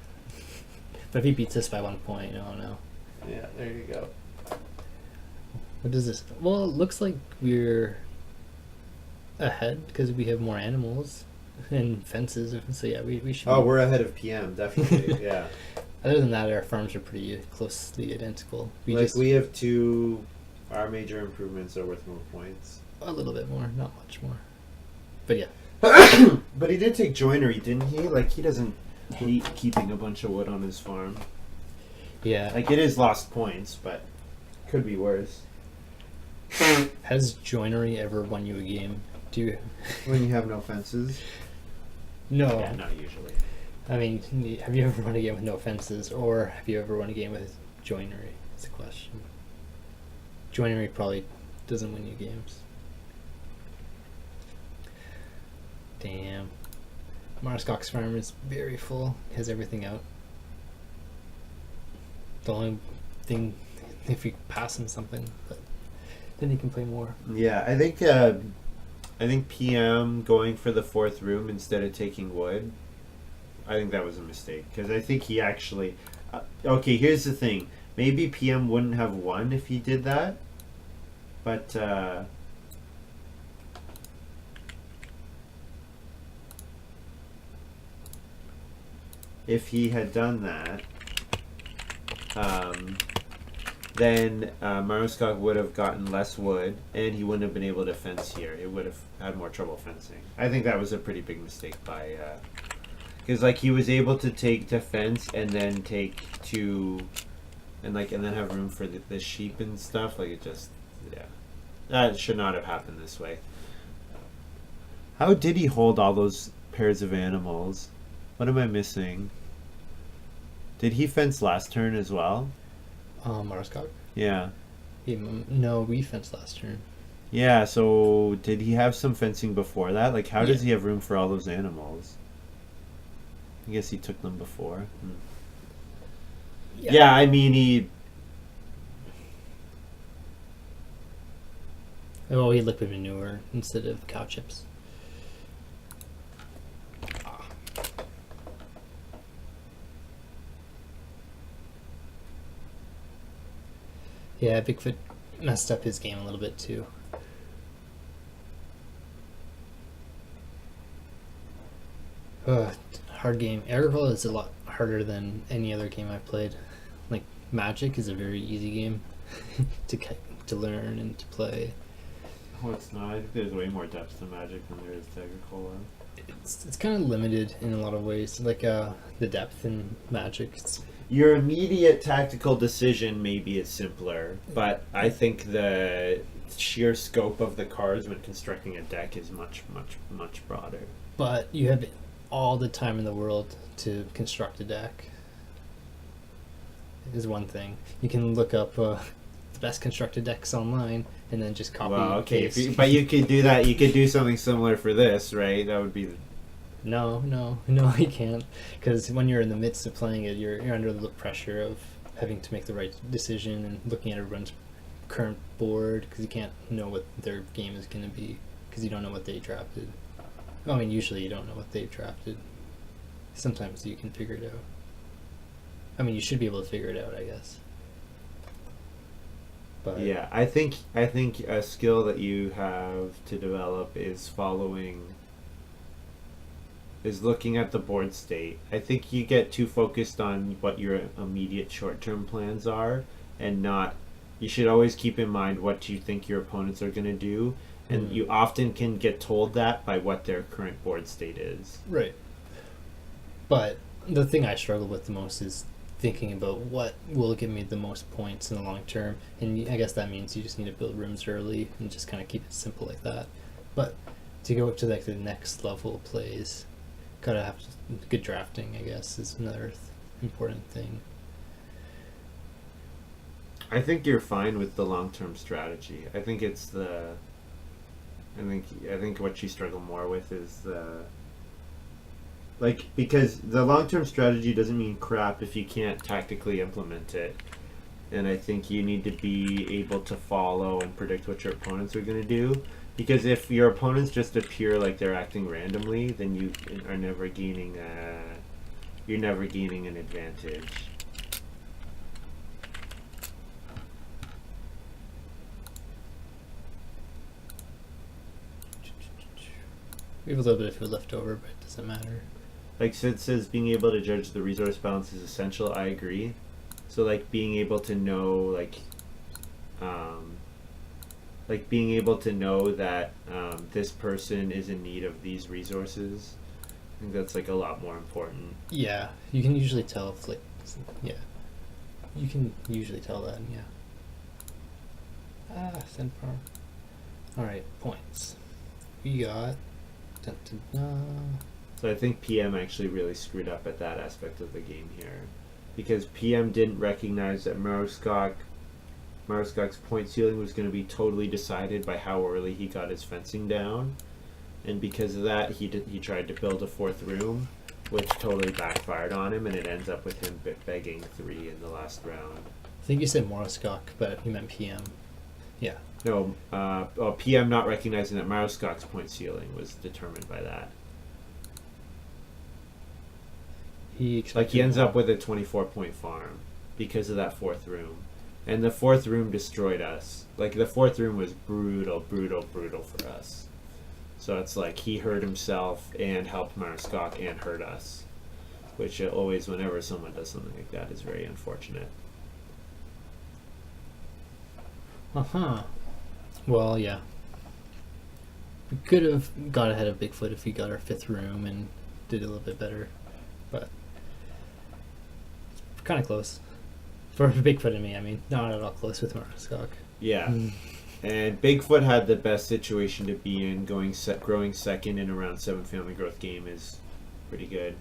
But if he beats us by 1 point, oh no. Yeah, there you go. What is this? Well, it looks like we're ahead because we have more animals and fences. So yeah, we should. Oh, we're ahead of PM, definitely. Yeah. Other than that, our farms are pretty closely identical. We have 2. Our major improvements are worth more points. A little bit more, not much more. But yeah. But he did take joinery, didn't he? Like, he doesn't hate keeping a bunch of wood on his farm. Yeah. Like, it is lost points, but could be worse. Has joinery ever won you a game? Do you? When you have no fences. No. Yeah, not usually. I mean, have you ever won a game with no fences, or have you ever won a game with joinery? That's the question. Joinery probably doesn't win you games. Damn. Maruskak's farm is very full. Has everything out. The only thing, if you pass him something, but then he can play more. Yeah, I think PM going for the 4th room instead of taking wood, I think that was a mistake. Because I think he actually... okay, here's the thing. Maybe PM wouldn't have won if he did that. But... if he had done that, then Maruskak would have gotten less wood, and he wouldn't have been able to fence here. It would have had more trouble fencing. I think that was a pretty big mistake by... because, like, he was able to take to fence and then take to... and then have room for the sheep and stuff. Like, it just... yeah. That should not have happened this way. How did he hold all those pairs of animals? What am I missing? Did he fence last turn as well? Maruskak? Yeah. No, we fenced last turn. Yeah, so did he have some fencing before that? Like, how does Yeah. he have room for all those animals? I guess he took them before. Yeah, I mean, he... Oh, he liquid manure instead of cow chips. Yeah, Bigfoot messed up his game a little bit too. Hard game. Agricola is a lot harder than any other game I've played. Like, Magic is a very easy game to learn and to play. Oh, it's not. I think there's way more depth to Magic than there is to Agricola. It's kind of limited in a lot of ways. Like the depth in Magic. Your immediate tactical decision maybe is simpler, but I think the sheer scope of the cards when constructing a deck is much, much, much broader. But you have all the time in the world to construct a deck. Is one thing. You can look up the best constructed decks online and then just copy. Well, okay, paste. but you could do that. You could do something similar for this, right? That would be. No, you can't. Because when you're in the midst of playing it, you're under the pressure of having to make the right decision and looking at everyone's current board, because you can't know what their game is going to be because you don't know what they drafted. I mean, usually you don't know what they've drafted. Sometimes you can figure it out. I mean, you should be able to figure it out, I guess. But Yeah, I think a skill that you have to develop is looking at the board state. I think you get too focused on what your immediate short-term plans are, and not. You should always keep in mind what you think your opponents are going to do, and you often can get told that by what their current board state is. Right. But the thing I struggle with the most is thinking about what will give me the most points in the long term, and I guess that means you just need to build rooms early and just kind of keep it simple like that. But to go up to like the next level of plays, gotta have good drafting, I guess, is another important thing. I think you're fine with the long-term strategy. I think I think what you struggle more with is because the long-term strategy doesn't mean crap if you can't tactically implement it. And I think you need to be able to follow and predict what your opponents are going to do. Because if your opponents just appear like they're acting randomly, then you are never gaining an advantage. We have a little bit of food left over, but it doesn't matter. Like Sid says, being able to judge the resource balance is essential. I agree. So like being able to know like being able to know that this person is in need of these resources. I think that's like a lot more important. Yeah, you can usually tell if like, yeah, you can usually tell that. Yeah. Send farm. All right, points. We got. Dun, dun, dun. So I think PM actually really screwed up at that aspect of the game here, because PM didn't recognize that Maruskak's point ceiling was going to be totally decided by how early he got his fencing down, and because of that, he tried to build a fourth room, which totally backfired on him, and it ends up with him begging 3 in the last round. I think you said Maruskak, but you meant PM. Yeah. No, PM not recognizing that Maruskak's point ceiling was determined by that. He ends up with a 24-point farm because of that fourth room. And the fourth room destroyed us. Like, the fourth room was brutal for us. So it's like he hurt himself and helped Maruskak and hurt us. Which always, whenever someone does something like that, is very unfortunate. Uh-huh. Well, yeah. We could have got ahead of Bigfoot if we got our 5th room and did a little bit better. But kind of close. For Bigfoot and me, I mean. Not at all close with Maruskak. Yeah. And Bigfoot had the best situation to be in. Growing second in a round 7 family growth game is pretty good.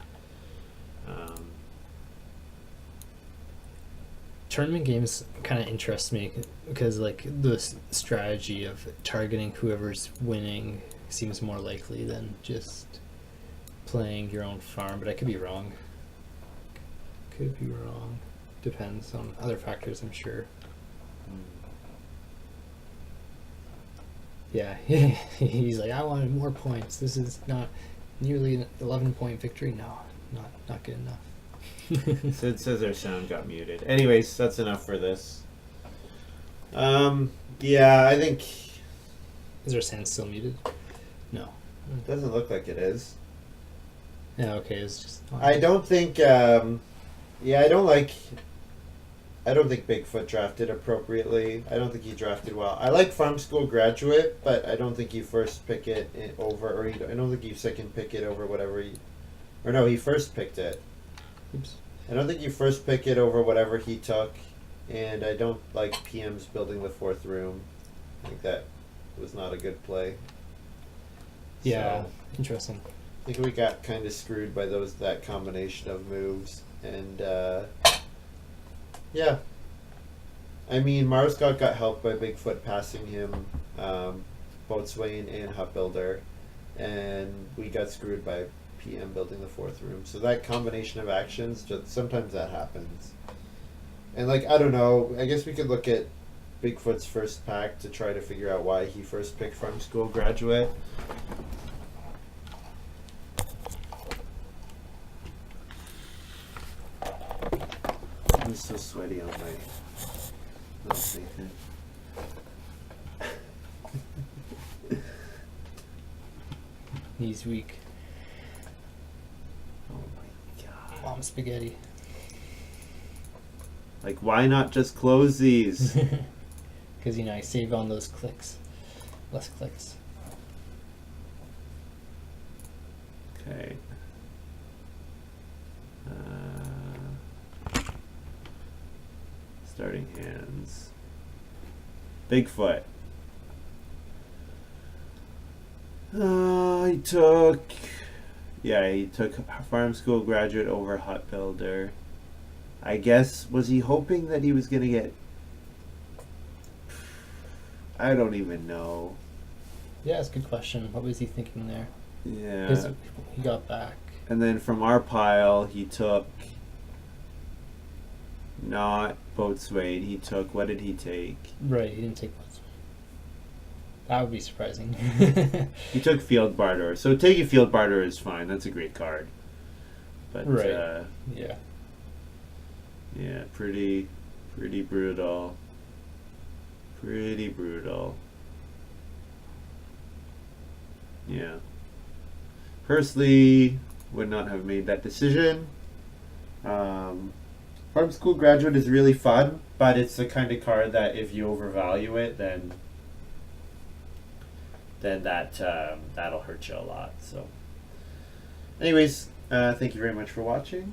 Tournament games kind of interest me because like the strategy of targeting whoever's winning seems more likely than just playing your own farm, but I could be wrong. Depends on other factors, I'm sure. Yeah, he's like, I wanted more points. This is not nearly an 11-point victory. No, not good enough. Sid says our sound got muted. Anyways, that's enough for this. Yeah, I think... Is our sound still muted? No. It doesn't look like it is. Yeah, okay, it's just... I don't think... I don't think Bigfoot drafted appropriately. I don't think he drafted well. I like Farm School Graduate, but I don't think you first pick it over... Or I don't think you second pick it over whatever he... Or no, he first picked it. Oops. I don't think you first pick it over whatever he took, and I don't like PM's building the fourth room. I think that was not a good play. Yeah, So, interesting. I think we got kind of screwed by that combination of moves, and yeah. I mean, Maruskak got helped by Bigfoot passing him Boatswain and Hut Builder, and we got screwed by PM building the fourth room. So that combination of actions, just sometimes that happens. And like, I don't know, I guess we could look at Bigfoot's first pack to try to figure out why he first picked Farm School Graduate. I'm so sweaty on my little thing. He's weak. Oh my god. Mom spaghetti. Like, why not just close these? Because, I save on those clicks. Less clicks. Okay. Starting hands. Bigfoot. He took Farm School Graduate over Hut Builder. I guess, was he hoping that he was going to get... I don't even know. Yeah, it's a good question. What was he thinking there? Yeah. 'Cause he got back. And then from our pile, he took... Not Boatswain. He took... What did he take? Right, he didn't take one. That would be surprising. He took Field Barter. So taking Field Barter is fine. That's a great card. But, right. Yeah. Yeah, pretty brutal. Pretty brutal. Yeah. Personally, would not have made that decision. Farm School Graduate is really fun, but it's the kind of card that if you overvalue it, then then that'll hurt you a lot. So, anyways, thank you very much for watching.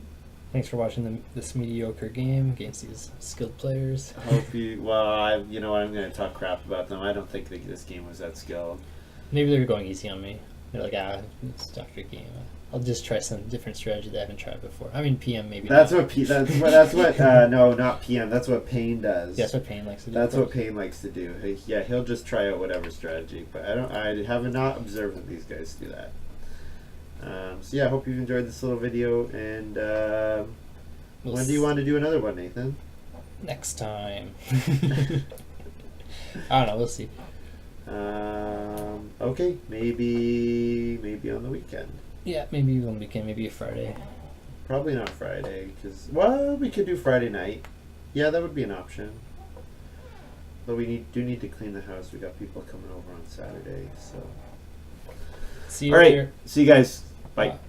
Thanks for watching this mediocre game against these skilled players. I hope you. Well, you know what? I'm going to talk crap about them. I don't think this game was that skilled. Maybe they're going easy on me. They're like, it's after game. I'll just try some different strategy that I haven't tried before. I mean, PM maybe. That's not. what. No, not PM. That's what Payne does. Yeah, that's what Payne likes to do. That's what Payne likes to do. Yeah, he'll just try out whatever strategy. But I have not observed that these guys do that. So yeah, I hope you've enjoyed this little video. And when do you want to do another one, Nathan? Next time. I don't know. We'll see. Okay, maybe on the weekend. Yeah, maybe one weekend, maybe a Friday. Probably not Friday, because we could do Friday night. Yeah, that would be an option. But we do need to clean the house. We got people coming over on Saturday, so. See you All right, later. see you guys. Bye.